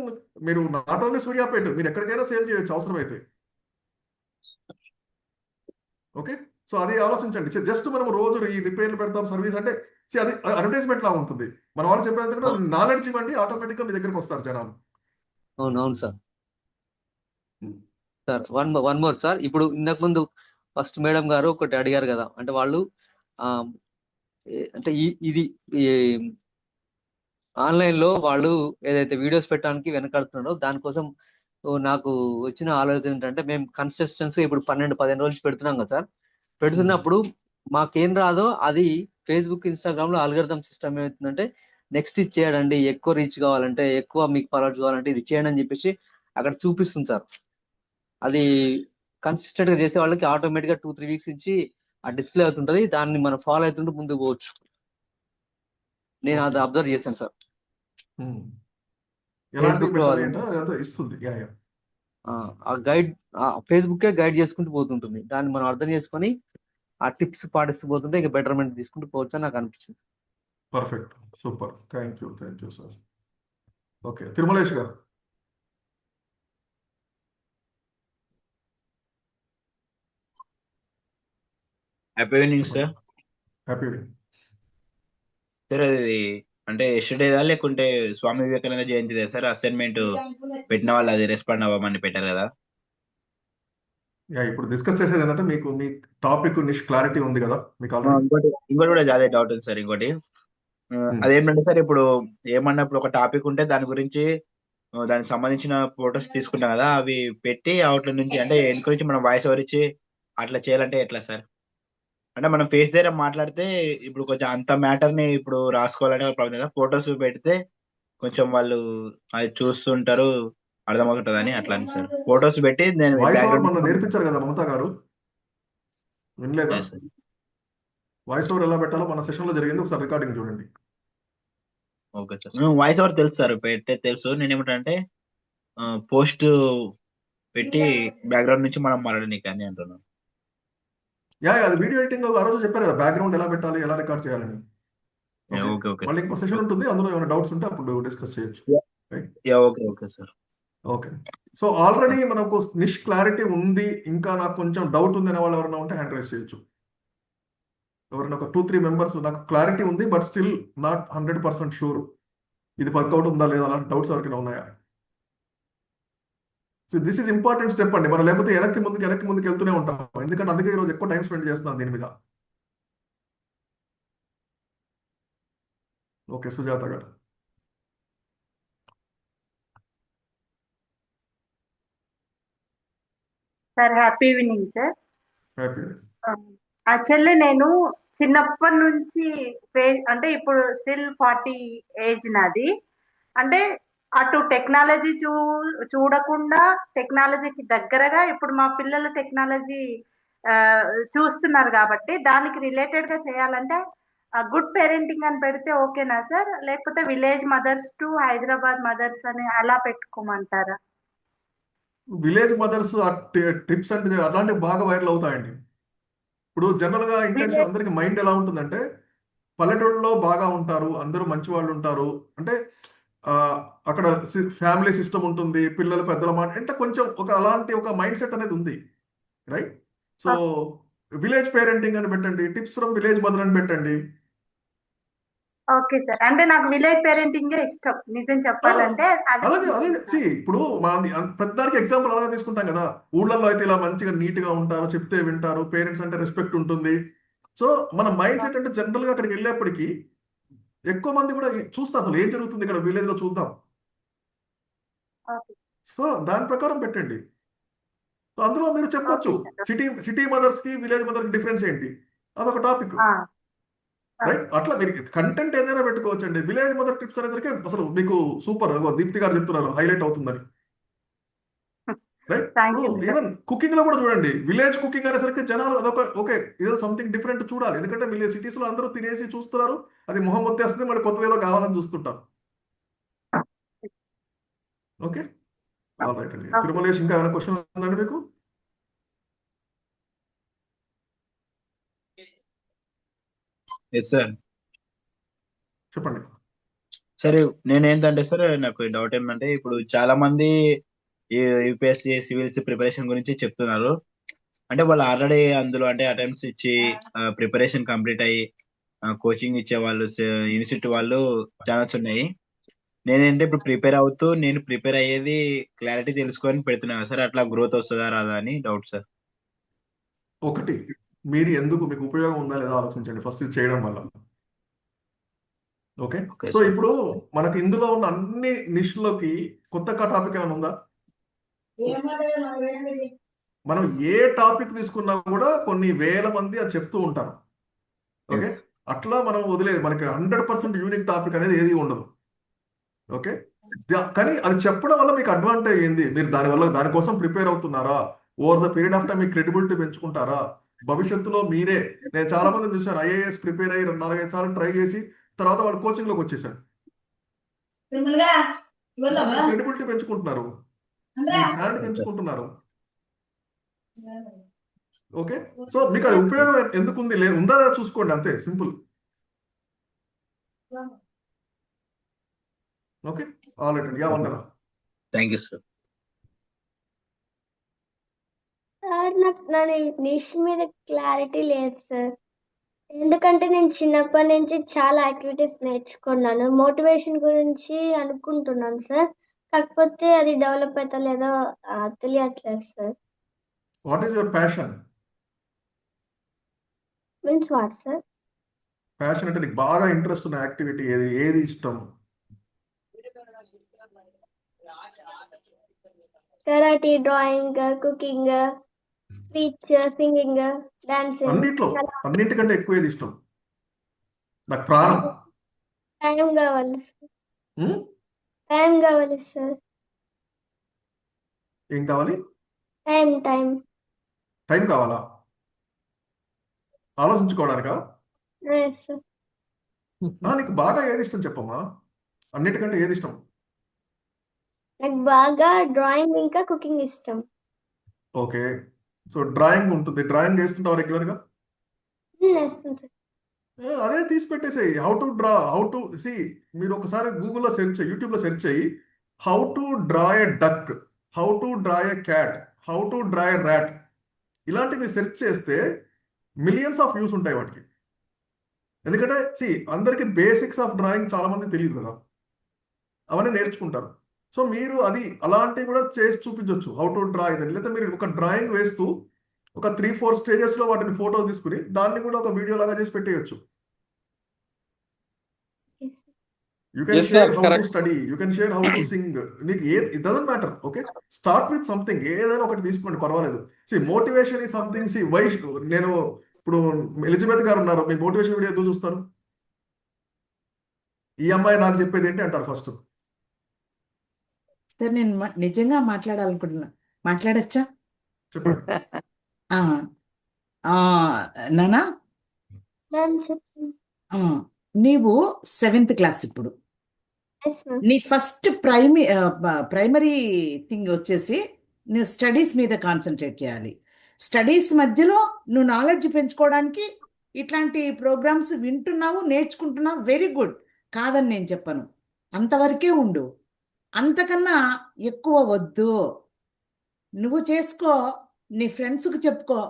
మీరు నాట్ ఓన్లీ సూర్యాపేట, మీరు ఎక్కడికైనా సేల్ చేయొచ్చు అవసరమైతే. ఓకే, సో అది ఆలోచించండి. జస్ట్ మనం రోజు ఈ రిపేర్లు పెడతాం, సర్వీస్ అంటే అది అడ్వర్టైజ్మెంట్ లా ఉంటుంది. మన వాళ్ళు చెప్పేది కూడా నాలెడ్జ్ ఇవ్వండి, ఆటోమేటిక్గా మీ దగ్గరకు వస్తారు జనాలు. అవునవును sir. Sir one more sir, ఇప్పుడు ఇంతకు ముందు ఫస్ట్ మేడం గారు ఒకటి అడిగారు కదా, అంటే వాళ్ళు అంటే ఇది ఆన్లైన్ లో వాళ్ళు ఏదైతే వీడియోస్ పెట్టడానికి వెనకాడుతున్నారో దానికోసం నాకు వచ్చిన ఆలోచన ఏంటంటే, మేము కన్సిస్టెన్సీ ఇప్పుడు 12-15 రోజులు పెడుతున్నాం కదా సార్. పెడుతున్నప్పుడు మాకేం రాదో అది ఫేస్బుక్, ఇన్స్టాగ్రామ్ లో అల్గోరిథం సిస్టమ్ ఏమవుతుందంటే, నెక్స్ట్ ఇది చేయడండి, ఎక్కువ రీచ్ కావాలంటే, ఎక్కువ మీకు ఫాలోవర్స్ కావాలంటే ఇది చేయండి అని చెప్పేసి అక్కడ చూపిస్తుంది సార్. అది కన్సిస్టెంట్ గా చేసే వాళ్ళకి ఆటోమేటిక్ గా 2-3 weeks నుంచి ఆ డిస్ప్లే అవుతుంటది, దాన్ని మనం ఫాలో అవుతుంటూ ముందుకు పోవచ్చు. నేను అది అబ్జర్వ్ చేశాను సార్. ఎలాంటివి ఫేస్బుక్ లో పెట్టాలి అది అంటే అదంతా ఇస్తుంది. యా యా ఆ గైడ్ ఫేస్బుకే గైడ్ చేసుకుంటూ పోతుంటుంది. దాన్ని మనం అర్థం చేసుకొని ఆ టిప్స్ పాటిస్తూ పోతుంటే ఇక బెటర్మెంట్ తీసుకుంటూ పోవచ్చు అని నాకు అనిపించింది. Perfect, super, thank you sir. Okay, Tirumalesh గారు. హ్యాపీ ఈవినింగ్ చెప్పండి. సార్. Happy evening. సార్ అది అంటే ఎస్టర్డేదా లేకుంటే స్వామి వివేకానంద జయంతిదా సార్? అసైన్మెంట్ పెట్టిన వాళ్ళు అది రెస్పాండ్ అవ్వమని పెట్టారు కదా. యా, ఇప్పుడు డిస్కస్ చేసేది ఏంటంటే మీకు మీ టాపిక్ నిష్ క్లారిటీ ఉంది కదా మీకు ఆల్రెడీ. ఇంకోటి కూడా అదే డౌట్ ఉంది సార్. ఇంకోటి అదేంటంటే సార్, ఇప్పుడు ఏమన్నా ఇప్పుడు ఒక టాపిక్ ఉంటే దాని గురించి దానికి సంబంధించిన ఫొటోస్ తీసుకుంటాం కదా, అవి పెట్టి అవుట్ల నుంచి అంటే వెనుక నుంచి మనం వాయిస్ ఓవర్ ఇచ్చి అట్లా చేయాలంటే ఎట్లా సార్? అంటే మనం ఫేస్ దగ్గర మాట్లాడితే ఇప్పుడు కొంచెం అంత మ్యాటర్ ని ఇప్పుడు రాసుకోవాలంటే ప్రాబ్లం కదా, ఫొటోస్ పెడితే కొంచెం వాళ్ళు అది చూస్తుంటారు, అర్థమవుతుంటది అని అట్లా అని సార్. ఫొటోస్ పెట్టి నేను వాయిస్ ఓవర్ బ్యాక్గ్రౌండ్ మనం నేర్పించారు కదా మమతా గారు, వినలేదా? వాయిస్ ఓవర్ ఎలా పెట్టాలో మన సెషన్లో జరిగింది, ఒకసారి రికార్డింగ్ చూడండి. Okay sir. వాయిస్ ఓవర్ తెలుసు సార్, పెట్టే తెలుసు. నేను ఏమిటంటే పోస్ట్ పెట్టి బ్యాక్గ్రౌండ్ నుంచి మనం మాట్లాడనీకి అని అంటున్నాను. యా అది వీడియో ఎడిటింగ్ ఆ రోజు చెప్పారు కదా, బ్యాక్గ్రౌండ్ ఎలా పెట్టాలి, ఎలా రికార్డ్ చేయాలని. ఓకే, ఓకే మళ్ళీ ఇంకో సెషన్ ఉంటుంది, అందులో ఏమైనా డౌట్స్ ఉంటే అప్పుడు డిస్కస్ చేయొచ్చు. Okay sir. Okay, so already మనకు నిష్ క్లారిటీ ఉంది, ఇంకా నాకు కొంచెం డౌట్ ఉంది అనే వాళ్ళు ఎవరైనా ఉంటే హ్యాండ్ రైస్ చేయొచ్చు. ఎవరైనా ఒక 2-3 మెంబర్స్ నాకు క్లారిటీ ఉంది బట్ స్టిల్ నాట్ 100% షూర్, ఇది వర్కౌట్ ఉందా లేదా, అలాంటి డౌట్స్ ఎవరికైనా ఉన్నాయా? So this is important step అండి. మనం లేకపోతే వెనక్కి ముందుకు వెళ్తూనే ఉంటాం, ఎందుకంటే అందుకే ఈరోజు ఎక్కువ టైం స్పెండ్ చేస్తున్నాం దీని మీద. ఓకే, సుజాత గారు. Sir happy evening sir. Happy. Actually నేను చిన్నప్పటి నుంచి అంటే ఇప్పుడు స్టిల్ 40 ఏజ్ నాది. అంటే అటు టెక్నాలజీ చూడకుండా టెక్నాలజీకి దగ్గరగా ఇప్పుడు మా పిల్లలు టెక్నాలజీ చూస్తున్నారు కాబట్టి దానికి రిలేటెడ్ గా చేయాలంటే గుడ్ పేరెంటింగ్ అని పెడితే ఓకేనా సార్, లేకపోతే village mothers to Hyderabad mothers అని అలా పెట్టుకోమంటారా? విలేజ్ మదర్స్ టిప్స్ అంటే అలాంటివి బాగా వైరల్ అవుతాయండి. ఇప్పుడు జనరల్గా ఇంటెన్షన్ అందరికి మైండ్ ఎలా ఉంటుందంటే పల్లెటూళ్ళలో బాగా ఉంటారు, అందరూ మంచి వాళ్ళు ఉంటారు, అంటే అక్కడ ఫ్యామిలీ సిస్టమ్ ఉంటుంది, పిల్లలు పెద్దల మాట అంటే కొంచెం అలాంటి ఒక మైండ్ సెట్ అనేది ఉంది, రైట్? సో విలేజ్ పేరెంటింగ్ అని పెట్టండి, టిప్స్ ఫ్రమ్ విలేజ్ మదర్ అని పెట్టండి. ఓకే సార్, అంటే నాకు విలేజ్ పేరెంటింగ్ ఇష్టం నిజం చెప్పాలంటే. అలాగే అదే ఇప్పుడు పెద్దానికి ఎగ్జాంపుల్ అలాగే తీసుకుంటాం కదా, ఊళ్ళల్లో అయితే ఇలా మంచిగా నీట్ గా ఉంటారు, చెప్తే వింటారు, పేరెంట్స్ అంటే రెస్పెక్ట్ ఉంటుంది. సో మన మైండ్ సెట్ అంటే జనరల్ గా అక్కడికి వెళ్ళేప్పటికీ ఎక్కువ మంది కూడా చూస్తా అసలు ఏం జరుగుతుంది ఇక్కడ విలేజ్ లో చూద్దాం, సో దాని ప్రకారం పెట్టండి. సో అందులో మీరు చెప్పొచ్చు సిటీ మదర్స్ కి విలేజ్ మదర్స్ కి డిఫరెన్స్ ఏంటి, అదొక టాపిక్, రైట్? అట్లా మీరు కంటెంట్ ఏదైనా పెట్టుకోవచ్చు అండి. విలేజ్ మదర్ టిప్స్ అనేసరికి అసలు మీకు సూపర్, దీప్తి గారు చెప్తున్నారు హైలైట్ అవుతుందని, రైట్? ఈవెన్ కుకింగ్ లో కూడా చూడండి, విలేజ్ కుకింగ్ అనేసరికి జనాలు అదొక ఓకే ఏదో సంథింగ్ డిఫరెంట్ చూడాలి, ఎందుకంటే విలేజ్ సిటీస్ లో అందరూ తినేసి చూస్తున్నారు, అది మొహం వచ్చేస్తుంది, మరి కొత్తది ఏదో కావాలని చూస్తుంటారు. ఓకే, ఆల్ రైట్ అండి. తిరుమలేష్, ఇంకా ఏమైనా క్వశ్చన్ ఉందండి మీకు? సార్ చెప్పండి. సరే, నేనేంటంటే సార్ నాకు డౌట్ ఏంటంటే ఇప్పుడు చాలా మంది యూపీఎస్సీ సివిల్స్ ప్రిపరేషన్ గురించి చెప్తున్నారు, అంటే వాళ్ళు ఆల్రెడీ అందులో అంటే అటెంప్ట్స్ ఇచ్చి ప్రిపరేషన్ కంప్లీట్ అయ్యి కోచింగ్ ఇచ్చే వాళ్ళు ఇన్స్టిట్యూట్ వాళ్ళు ఛానల్స్ ఉన్నాయి. నేనేంటే ఇప్పుడు నేను ప్రిపేర్ అయ్యేది క్లారిటీ తెలుసుకొని పెడుతున్నాను సార్, అట్లా గ్రోత్ వస్తుందా రాదా అని డౌట్ సార్. ఒకటి, మీరు ఎందుకు మీకు ఉపయోగం ఉందా లేదా ఆలోచించండి ఫస్ట్, ఇది చేయడం వల్ల. ఓకే, సో ఇప్పుడు మనకు ఇందులో ఉన్న అన్ని నిష్లోకి కొత్త టాపిక్ ఏమైనా ఉందా? మనం ఏ టాపిక్ తీసుకున్నా కూడా కొన్ని వేల మంది అది చెప్తూ ఉంటారు. ఓకే, అట్లా మనం వదిలేదు, మనకి 100% యూనిక్ టాపిక్ అనేది ఏది ఉండదు. ఓకే, కానీ అది చెప్పడం వల్ల మీకు అడ్వాంటేజ్ ఏంది, మీరు దానికోసం ప్రిపేర్ అవుతున్నారా, over the period of time మీ క్రెడిబిలిటీ పెంచుకుంటారా, భవిష్యత్తులో మీరే, నేను చాలా మంది చూశాను ఐఏఎస్ ప్రిపేర్ అయ్యి 4-5 సార్లు ట్రై చేసి తర్వాత వాడు కోచింగ్ లోకి వచ్చేసాడు. మీ క్రెడిబిలిటీ పెంచుకుంటున్నారు, మీ బ్రాండ్ పెంచుకుంటున్నారు. ఓకే, సో మీకు అది ఉపయోగం ఎందుకు ఉంది ఉందా లేదా చూసుకోండి, అంతే సింపుల్. ఓకే, ఆల్ రైట్ అండి. Vandana. Thank you sir. Sir నా నిష్ మీద క్లారిటీ లేదు సార్. ఎందుకంటే నేను చిన్నప్పటి నుంచి చాలా యాక్టివిటీస్ నేర్చుకున్నాను. మోటివేషన్ గురించి అనుకుంటున్నాను సార్. కాకపోతే అది డెవలప్ అవుతా లేదో తెలియట్లేదు sir. What is your passion? Means what sir? Passion అంటే నీకు బాగా ఇంట్రెస్ట్ ఉన్న యాక్టివిటీ ఏది ఇష్టం? Karate, drawing, cooking, speech, singing, dancing. అన్నింటికంటే ఎక్కువ ఏది ఇష్టం? నాకు ప్రాణం. టైం కావాలి సార్. టైం కావాలి సార్. ఏం కావాలి? టైం కావాలా? ఆలోచించుకోవడానికా? సార్. నీకు బాగా ఏది ఇష్టం చెప్పమ్మా, అన్నిటికంటే ఏది ఇష్టం? నాకు బాగా డ్రాయింగ్ ఇంకా కుకింగ్ ఇష్టం. ఓకే, సో డ్రాయింగ్ ఉంటుంది, డ్రాయింగ్ వేస్తుంటావు రెగ్యులర్గా? వేస్తాను సార్. అదే తీసి పెట్టేసేయి. హౌ టు సి, మీరు ఒకసారి గూగుల్లో సెర్చ్ చేయి, యూట్యూబ్లో సెర్చ్ చేయి, how to draw a duck, how to draw a cat, how to draw a rat, ఇలాంటివి సెర్చ్ చేస్తే మిలియన్స్ ఆఫ్ వ్యూస్ ఉంటాయి వాటికి. ఎందుకంటే అందరికి బేసిక్స్ ఆఫ్ డ్రాయింగ్ చాలా మంది తెలియదు కదా, అవన్నీ నేర్చుకుంటారు. సో మీరు అది అలాంటివి కూడా చేసి చూపించవచ్చు, హౌ టు డ్రా ఇదని. లేదా మీరు ఒక డ్రాయింగ్ వేస్తూ ఒక 3-4 స్టేజెస్లో వాటిని ఫోటో తీసుకుని దాన్ని కూడా ఒక వీడియో లాగా చేసి పెట్టేయచ్చు. You can share how to study, you can share how to sing. It doesn't matter. Okay, start with something. ఏదైనా ఒకటి తీసుకోండి, పర్వాలేదు. Motivation is something. నేను ఇప్పుడు ఎలిజబెత్ గారు ఉన్నారు, మీ మోటివేషన్ వీడియో ఎందుకు చూస్తారు? ఈ అమ్మాయి నాకు చెప్పేది ఏంటి అంటారు ఫస్ట్. సార్ నేను నిజంగా మాట్లాడాలనుకుంటున్నా, మాట్లాడచ్చా? చెప్పండి. నానా, నీవు 7th క్లాస్ ఇప్పుడు. నీ ఫస్ట్ ప్రైమరీ థింగ్ వచ్చేసి నువ్వు స్టడీస్ మీద కాన్సన్ట్రేట్ చేయాలి. స్టడీస్ మధ్యలో నువ్వు నాలెడ్జ్ పెంచుకోవడానికి ఇట్లాంటి ప్రోగ్రామ్స్ వింటున్నావు, నేర్చుకుంటున్నావు, వెరీ గుడ్, కాదని నేను చెప్పను. అంతవరకే ఉండు, అంతకన్నా ఎక్కువ వద్దు. నువ్వు చేసుకో, నీ ఫ్రెండ్స్కి చెప్పుకో.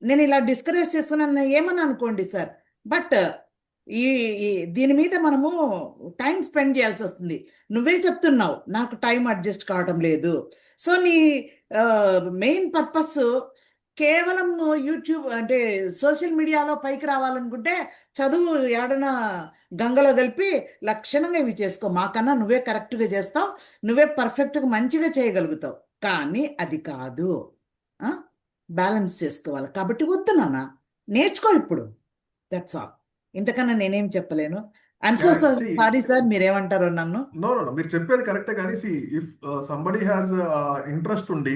నేను ఇలా డిస్కరేజ్ చేస్తున్నాను ఏమని అనుకోండి సార్, బట్ దీని మీద మనము టైం స్పెండ్ చేయాల్సి వస్తుంది. నువ్వే చెప్తున్నావు నాకు టైం అడ్జస్ట్ కావడం లేదు. సో నీ మెయిన్ పర్పస్ కేవలం యూట్యూబ్ అంటే సోషల్ మీడియాలో పైకి రావాలనుకుంటే చదువు ఏడనా గంగలో కలిపి లక్షణంగా ఇవి చేసుకో. మాకన్నా నువ్వే కరెక్ట్గా చేస్తావు, నువ్వే పర్ఫెక్ట్గా మంచిగా చేయగలుగుతావు. కానీ అది కాదు, బ్యాలెన్స్ చేసుకోవాలి. కాబట్టి వద్దు నాన్న, నేర్చుకో ఇప్పుడు. That's all. ఇంతకన్నా నేనేం చెప్పలేను. ఐఎమ్ సో సారీ సార్, మీరేమంటారో నన్ను. నో మీరు చెప్పేది కరెక్టే, కానీ ఇఫ్ సంబడీ హ్యాస్ ఇంట్రెస్ట్ ఉండి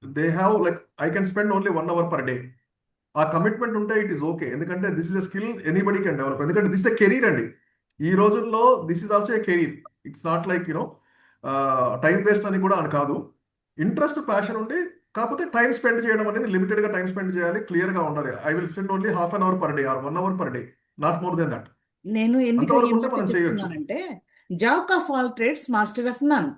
they have like I can spend only 1 hour per day, ఆ కమిట్మెంట్ ఉంటే ఇట్ ఈస్ ఓకే. ఎందుకంటే this is a skill anybody can develop. ఎందుకంటే దిస్ ఎ కెరీర్ అండి. ఈ రోజుల్లో this is also a career. It's not like time waste అని కూడా అని కాదు. ఇంట్రెస్ట్, ప్యాషన్ ఉండి, కాకపోతే టైం స్పెండ్ చేయడం అనేది లిమిటెడ్గా టైం స్పెండ్ చేయాలి, క్లియర్గా ఉండాలి. I will spend only ½ an hour per day or 1 hour per day, not more than that. నేను ఎందుకు మనం చేయొచ్చు. చెప్తున్నానంటే jack of all trades master of none.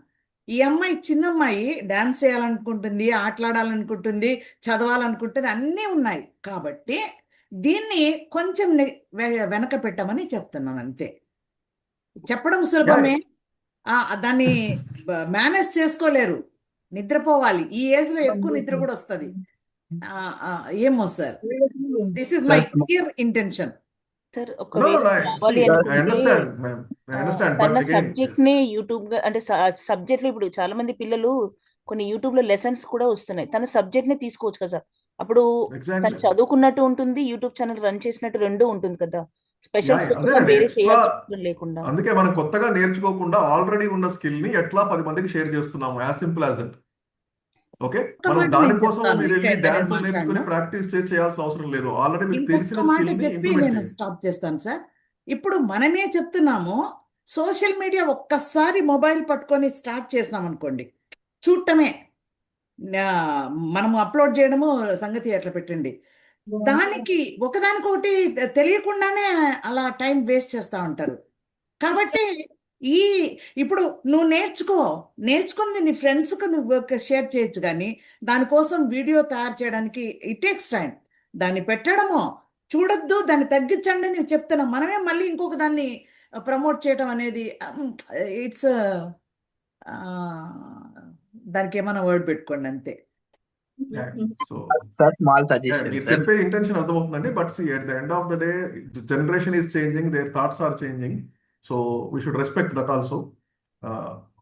ఈ అమ్మాయి, చిన్న అమ్మాయి, డాన్స్ చేయాలనుకుంటుంది, ఆటలాడాలనుకుంటుంది, చదవాలనుకుంటుంది, అన్నీ ఉన్నాయి. కాబట్టి దీన్ని కొంచెం వెనక పెట్టమని చెప్తున్నాను, అంతే. చెప్పడం సులభమే, దాన్ని మేనేజ్ చేసుకోలేరు. నిద్రపోవాలి, ఈ ఏజ్ లో ఎక్కువ నిద్ర కూడా వస్తుంది. ఏమో sir, this is my clear intention. Sir కావాలి తన సబ్జెక్ట్ ని యూట్యూబ్ అంటే సబ్జెక్ట్ లో ఇప్పుడు చాలా మంది పిల్లలు కొన్ని యూట్యూబ్ లో లెసన్స్ కూడా వస్తున్నాయి. తన సబ్జెక్ట్ ని తీసుకోవచ్చు కదా, అప్పుడు తను చదువుకున్నట్టు ఉంటుంది, యూట్యూబ్ ఛానల్ రన్ చేసినట్టు రెండు ఉంటుంది కదా. స్పెషల్ వేరే చేయాల్సిన లేకుండా. అందుకే మనం కొత్తగా నేర్చుకోకుండా ఆల్రెడీ ఉన్న స్కిల్ ని ఎట్లా 10 మందికి షేర్ చేస్తున్నాము, as simple as that. Okay, మనం దానికోసం మీరు వెళ్ళి డాన్స్ నేర్చుకుని ప్రాక్టీస్ చేయాల్సిన అవసరం లేదు. ఆల్రెడీ మీకు తెలిసిన స్కిల్ ని చెప్పి నేను స్టాప్ చేస్తాను సార్. ఇప్పుడు మనమే చెప్తున్నాము, సోషల్ మీడియా ఒక్కసారి మొబైల్ పట్టుకొని స్టార్ట్ చేసినాం అనుకోండి, చూడటమే, మనము అప్లోడ్ చేయడము సంగతి అట్లా పెట్టండి, దానికి ఒకదానికొకటి తెలియకుండానే అలా టైం వేస్ట్ చేస్తూ ఉంటారు. కాబట్టి ఇప్పుడు నువ్వు నేర్చుకుంది నీ ఫ్రెండ్స్కి నువ్వు షేర్ చేయొచ్చు, కానీ దానికోసం వీడియో తయారు చేయడానికి ఇట్ టేక్స్ టైం. దాన్ని పెట్టడమో చూడొద్దు, దాన్ని తగ్గించండి అని చెప్తున్నాం, మనమే మళ్ళీ ఇంకొక దాన్ని ప్రమోట్ చేయడం అనేది ఇట్స్ దానికి ఏమైనా వర్డ్ పెట్టుకోండి అంతే. సో సార్ స్మాల్ సజెషన్ మీరు సార్. చెప్పే ఇంటెన్షన్ అర్థమవుతుందండి. But see at the end of the day generation is changing, their thoughts are changing, so we should respect that also.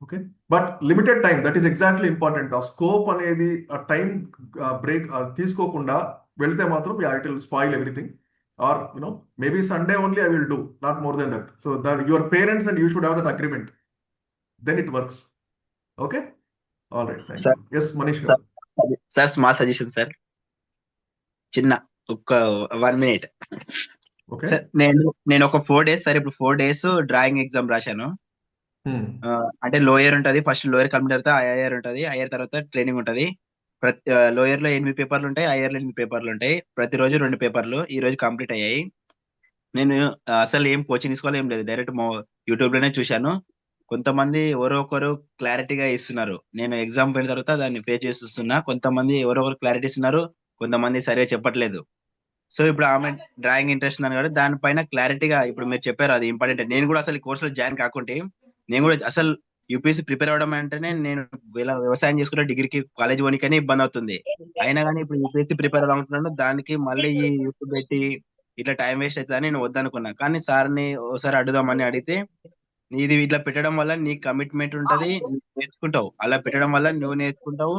Okay, but limited time, that is exactly important. ఆ scope అనేది ఆ time break తీసుకోకుండా వెళ్తే మాత్రం it will spoil everything. Or maybe Sunday only I will do, not more than that. So that your parents and you should have that agreement, then it works. Okay, all right, thank sir you. Yes Manish గారు. Sir small suggestion sir, చిన్న ఒక 1 minute. Okay. Sir నేను ఒక 4 days sir, ఇప్పుడు 4 days drawing exam రాశాను. అంటే lower ఉంటుంది, first lower complete తర్వాత ఐఆర్ ఉంటుంది, ఐఆర్ తర్వాత ట్రైనింగ్ ఉంటుంది. ప్రతి లోయర్ లో 8 పేపర్లు ఉంటాయి, ఐఆర్ లో 8 పేపర్లు ఉంటాయి. ప్రతిరోజు 2 పేపర్లు ఈ రోజు కంప్లీట్ అయ్యాయి. నేను అసలు ఏం కోచింగ్ తీసుకోవాలి ఏం లేదు, డైరెక్ట్ యూట్యూబ్ లోనే చూశాను. కొంతమంది ఎవరో ఒకరు క్లారిటీగా ఇస్తున్నారు, నేను ఎగ్జామ్ పోయిన తర్వాత దాన్ని పే చేసి చూస్తున్నా. కొంతమంది ఎవరో ఒకరు క్లారిటీ ఇస్తున్నారు, కొంతమంది సరిగా చెప్పట్లేదు. సో ఇప్పుడు ఆమె డ్రాయింగ్ ఇంట్రెస్ట్ ఉన్నాను కాబట్టి దానిపైన క్లారిటీగా ఇప్పుడు మీరు చెప్పారు, అది ఇంపార్టెంట్. నేను కూడా అసలు ఈ కోర్సులో జాయిన్ కాకుంటే, నేను కూడా అసలు యూపీఎస్సీ ప్రిపేర్ అవ్వడం అంటేనే నేను వ్యవసాయం చేసుకుంటే డిగ్రీకి కాలేజ్ పోనీకనే ఇబ్బంది అవుతుంది. అయినా కానీ ఇప్పుడు యూపీఎస్సీ ప్రిపేర్ అవ్వాలనుకుంటున్నాను, దానికి మళ్ళీ ఈ యూట్యూబ్ పెట్టి ఇట్లా టైం వేస్ట్ అవుతుందని నేను వద్దనుకున్నా. కానీ సార్ని ఒకసారి అడుగుదామని అడిగితే, ఇది ఇట్లా పెట్టడం వల్ల నీకు కమిట్మెంట్ ఉంటది, నేర్చుకుంటావు. అలా పెట్టడం వల్ల నువ్వు నేర్చుకుంటావు,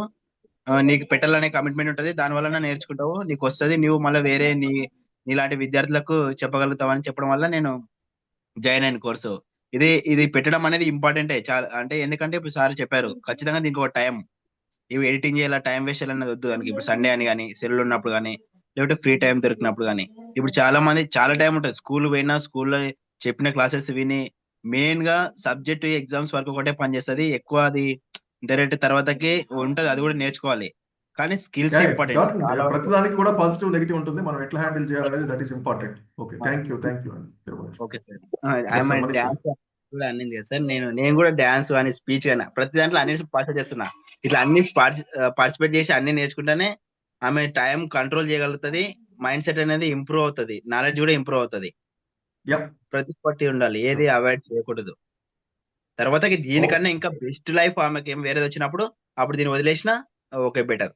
నీకు పెట్టాలనే కమిట్మెంట్ ఉంటది, దాని వల్ల నేర్చుకుంటావు, నీకు వస్తుంది, నువ్వు మళ్ళీ వేరే నీలాంటి విద్యార్థులకు చెప్పగలుగుతావు అని చెప్పడం వల్ల నేను జాయిన్ అయిన కోర్సు. ఇది పెట్టడం అనేది ఇంపార్టెంటే చాలా. అంటే ఎందుకంటే ఇప్పుడు సార్ చెప్పారు, ఖచ్చితంగా దీనికి ఒక టైం, ఇవి ఎడిటింగ్ చేయాలి, టైం వేస్ట్ చేయాలనేది వద్దు దానికి. ఇప్పుడు సండే అని కానీ, సెలవులు ఉన్నప్పుడు కానీ, లేకపోతే ఫ్రీ టైం దొరికినప్పుడు కానీ. ఇప్పుడు చాలా మంది చాలా టైం ఉంటుంది, స్కూల్ పోయినా స్కూల్లో చెప్పిన క్లాసెస్ విని, మెయిన్ గా సబ్జెక్ట్ ఎగ్జామ్స్ వరకు ఒకటే పనిచేస్తుంది, ఎక్కువ అది డైరెక్ట్ తర్వాతకి ఉంటది, అది కూడా నేర్చుకోవాలి. కానీ స్కిల్స్ ఇంపార్టెంట్. ప్రతిదానికి కూడా పాజిటివ్ నెగిటివ్ ఉంటుంది, మనం ఎట్లా హ్యాండిల్ చేయాలనేది that is important. Okay, thank you అండి. ఓకే సార్, డాన్స్ కూడా అన్నింది కదా సార్, నేను కూడా డాన్స్ అని స్పీచ్ అయినా ప్రతి దాంట్లో అన్ని పార్టిసిపేట్ చేస్తున్నా. ఇట్లా అన్ని పార్టిసిపేట్ చేసి అన్ని నేర్చుకుంటేనే ఆమె టైం కంట్రోల్ చేయగలుగుతుంది, మైండ్ సెట్ అనేది ఇంప్రూవ్ అవుతుంది, నాలెడ్జ్ కూడా ఇంప్రూవ్ అవుతుంది. ప్రతి ఒక్కటి ఉండాలి, ఏది అవాయిడ్ చేయకూడదు. తర్వాత దీనికన్నా ఇంకా బెస్ట్ లైఫ్ ఆమెకి ఏం వేరేది వచ్చినప్పుడు అప్పుడు దీన్ని వదిలేసిన okay better.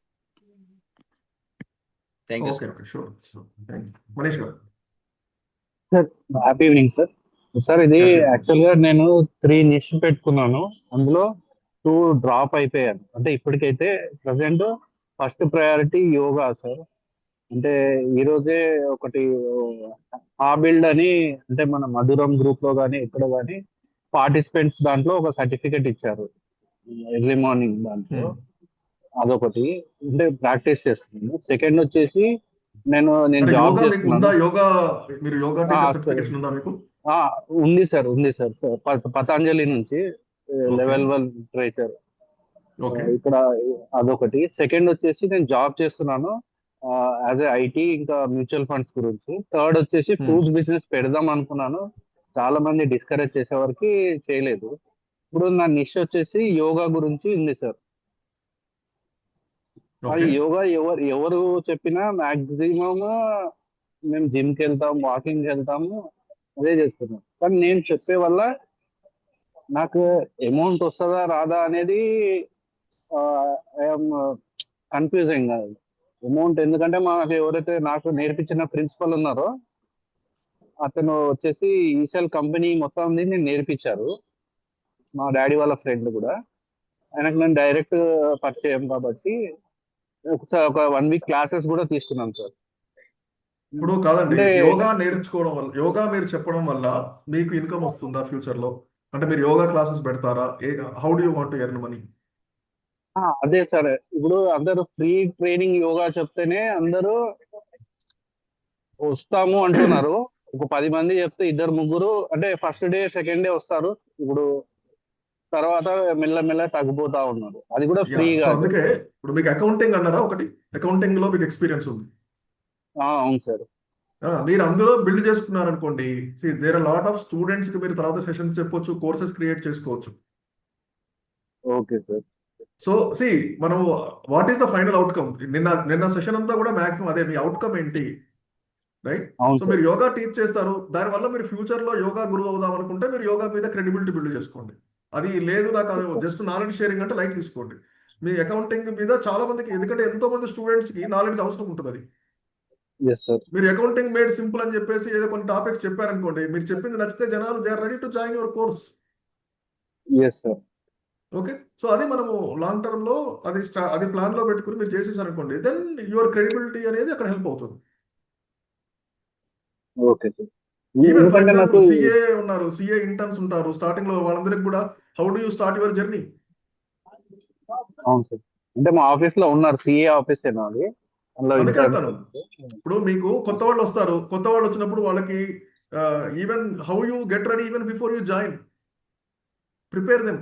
Thank you sir. Sir happy evening sir. Sir ఇది యాక్చువల్గా నేను 3 నిష్ పెట్టుకున్నాను, అందులో 2 డ్రాప్ అయిపోయాను. అంటే ఇప్పటికైతే present first priority yoga sir. అంటే ఈరోజే ఒకటి ఆ బిల్డ్ అని, అంటే మన మధురం గ్రూప్ లో కానీ ఎక్కడ కానీ పార్టిసిపెంట్స్ దాంట్లో ఒక సర్టిఫికెట్ ఇచ్చారు ఎర్లీ మార్నింగ్ దాంట్లో. అదొకటి అంటే ప్రాక్టీస్ చేస్తున్నాను. సెకండ్ వచ్చేసి నేను జాబ్ చేస్తున్నాను. ఉంది సార్ పతంజలి నుంచి లెవెల్ 1 లిటరేచర్ ఇక్కడ, అదొకటి. సెకండ్ వచ్చేసి నేను జాబ్ చేస్తున్నాను యాజ్ ఏ ఐటీ, ఇంకా మ్యూచువల్ ఫండ్స్ గురించి. థర్డ్ వచ్చేసి ఫ్రూట్స్ బిజినెస్ పెడదాం అనుకున్నాను, చాలా మంది డిస్కరేజ్ చేసేవారికి చేయలేదు. ఇప్పుడు నా నిష్ వచ్చేసి యోగా గురించి ఉంది సార్. అది యోగా ఎవరు చెప్పినా మాక్సిమం మేము జిమ్కి వెళ్తాం, వాకింగ్కి వెళ్తాము, అదే చేస్తున్నాం. కానీ నేను చెప్పే వల్ల నాకు అమౌంట్ వస్తుందా రాదా అనేది ఐఎమ్ కన్ఫ్యూజింగ్ అమౌంట్. ఎందుకంటే మాకు ఎవరైతే నాకు నేర్పించిన ప్రిన్సిపల్ ఉన్నారో అతను వచ్చేసి ఈసెల్ కంపెనీ మొత్తం నేను నేర్పించారు, మా డాడీ వాళ్ళ ఫ్రెండ్ కూడా. ఆయనకు నేను డైరెక్ట్ పరిచయం కాబట్టి ఒక 1 వీక్ క్లాసెస్ కూడా తీసుకున్నాను సార్. ఇప్పుడు కాదండి, యోగా నేర్చుకోవడం వల్ల, యోగా మీరు చెప్పడం వల్ల మీకు ఇన్కమ్ వస్తుందా ఫ్యూచర్ లో? అంటే మీరు యోగా క్లాసెస్ పెడతారా? How do you want to earn money? అదే సార్, ఇప్పుడు అందరూ ఫ్రీ ట్రైనింగ్ యోగా చెప్తేనే అందరూ వస్తాము అంటున్నారు. ఒక 10 మంది చెప్తే 2-3 అంటే ఫస్ట్ డే సెకండ్ డే వస్తారు. ఇప్పుడు తర్వాత మెల్లమెల్ల తగ్గిపోతా ఉన్నారు. అది కూడా యా ఫ్రీ సో కాదు. అందుకే ఇప్పుడు మీకు అకౌంటింగ్ అన్నారా, ఒకటి అకౌంటింగ్ లో మీకు ఎక్స్పీరియన్స్ ఉంది. అవును సార్. మీరు అందులో బిల్డ్ చేసుకున్నారనుకోండి, there are lot of students కి మీరు తర్వాత సెషన్స్ చెప్పొచ్చు, కోర్సెస్ క్రియేట్ చేసుకోవచ్చు. Okay sir. సో మనం what is the final outcome, నిన్న సెషన్ అంతా కూడా మాక్సిమం అదే, మీ అవుట్కమ్ ఏంటి, రైట్? అవును సో సార్. మీరు యోగా టీచ్ చేస్తారు, దానివల్ల మీరు ఫ్యూచర్ లో యోగా గురువు అవుదాం అనుకుంటే మీరు యోగా మీద క్రెడిబిలిటీ బిల్డ్ చేసుకోండి. అది లేదు నాకు అది జస్ట్ నాలెడ్జ్ షేరింగ్ అంటే లైట్ తీసుకోండి. మీ అకౌంటింగ్ మీద చాలా మందికి, ఎందుకంటే ఎంతో మంది స్టూడెంట్స్ కి నాలెడ్జ్ అవసరం ఉంటుంది. అది ఎస్ సార్. మీరు అకౌంటింగ్ మేడ్ సింపుల్ అని చెప్పేసి ఏదో కొన్ని టాపిక్స్ చెప్పారనుకోండి, మీరు చెప్పింది నచ్చితే జనాలు they are ready to join your course. Yes sir. Okay, so అది మనము లాంగ్ టర్మ్ లో అది ప్లాన్ లో పెట్టుకుని మీరు చేసేసారనుకోండి, దెన్ యువర్ క్రెడిబిలిటీ అనేది అక్కడ హెల్ప్ అవుతుంది. Okay sir. ఈవెన్ ఫర్ ఎందుకంటే నాకు ఎగ్జాంపుల్ సిఏ ఉన్నారు, సిఏ ఇంటర్న్స్ ఉంటారు, స్టార్టింగ్ లో వాళ్ళందరికి కూడా how do you start your journey? అవును సార్. అంటే మా ఆఫీస్ లో ఉన్నారు, సిఏ ఆఫీస్ ఏనా అది, అందులో అందుకే ఇంటర్న్. అంటాను, ఇప్పుడు మీకు కొత్త వాళ్ళు వస్తారు, కొత్త వాళ్ళు వచ్చినప్పుడు వాళ్ళకి even how you get ready even before you join, prepare them.